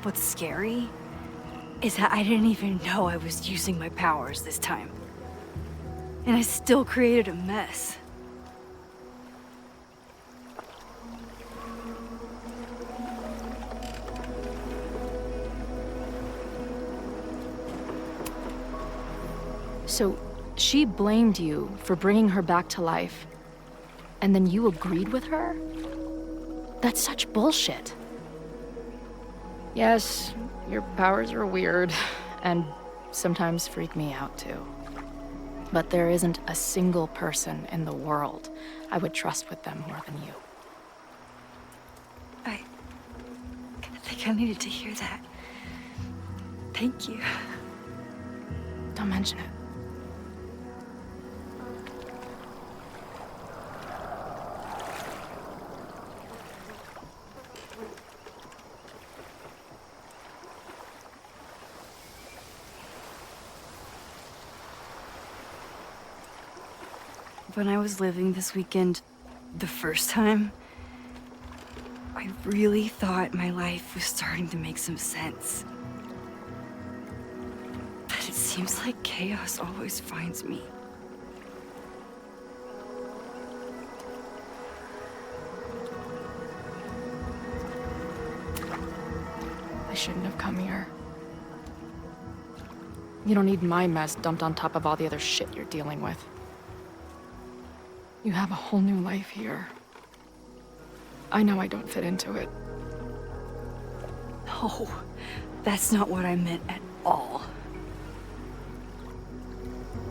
What's scary is that I didn't even know I was using my powers this time. And I still created a mess. So, she blamed you for bringing her back to life, and then you agreed with her? That's such bullshit. Yes, your powers are weird, and sometimes freak me out too. But there isn't a single person in the world I would trust with them more than you. I think I needed to hear that. Thank you. Don't mention it. When I was living this weekend, the first time, I really thought my life was starting to make some sense. But it seems like chaos always finds me. I shouldn't have come here. You don't need my mess dumped on top of all the other shit you're dealing with. You have a whole new life here. I know I don't fit into it. No, that's not what I meant at all.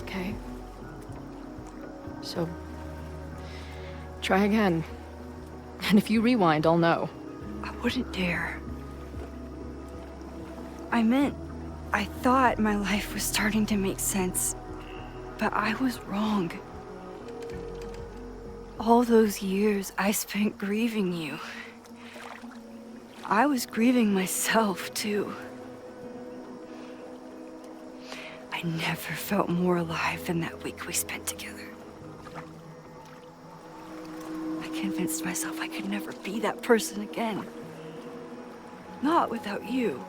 Okay. So, try again. And if you rewind, I'll know. I wouldn't dare. I thought my life was starting to make sense, but I was wrong. All those years I spent grieving you. I was grieving myself, too. I never felt more alive than that week we spent together. I convinced myself I could never be that person again. Not without you.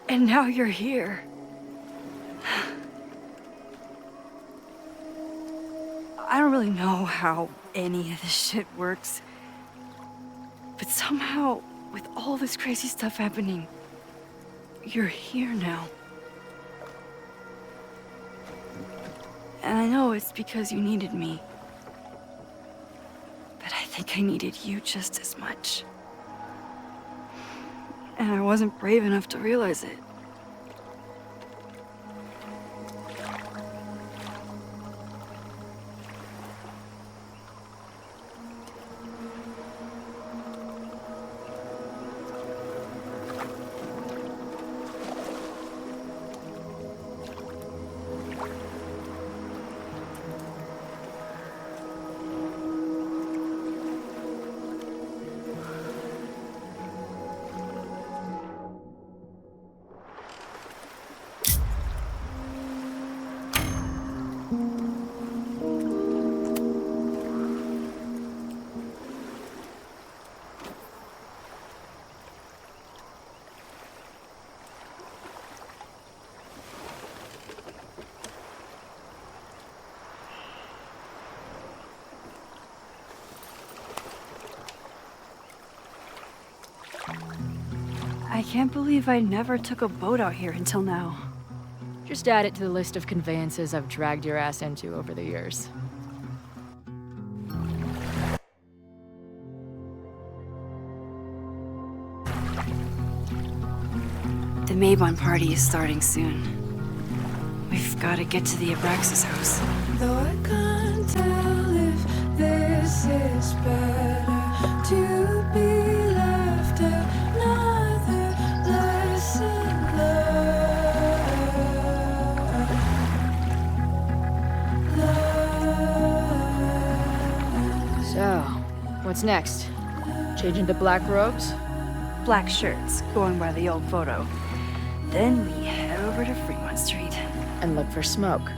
And now you're here. I don't really know how any of this shit works. But somehow, with all this crazy stuff happening, you're here now. And I know it's because you needed me. But I think think I needed you just as much. And I wasn't brave enough to realize it. I can't believe I never took a boat out here until now. Just add it to the list of conveyances I've dragged your ass into over the years. The Maybon party is starting soon. We've got to get to the Abraxas house. Though I can't tell if this is better to be left another lesson learned. So, what's next? Change into black robes? Black shirts, going by the old photo. Then we head over to Fremont Street. And look for smoke.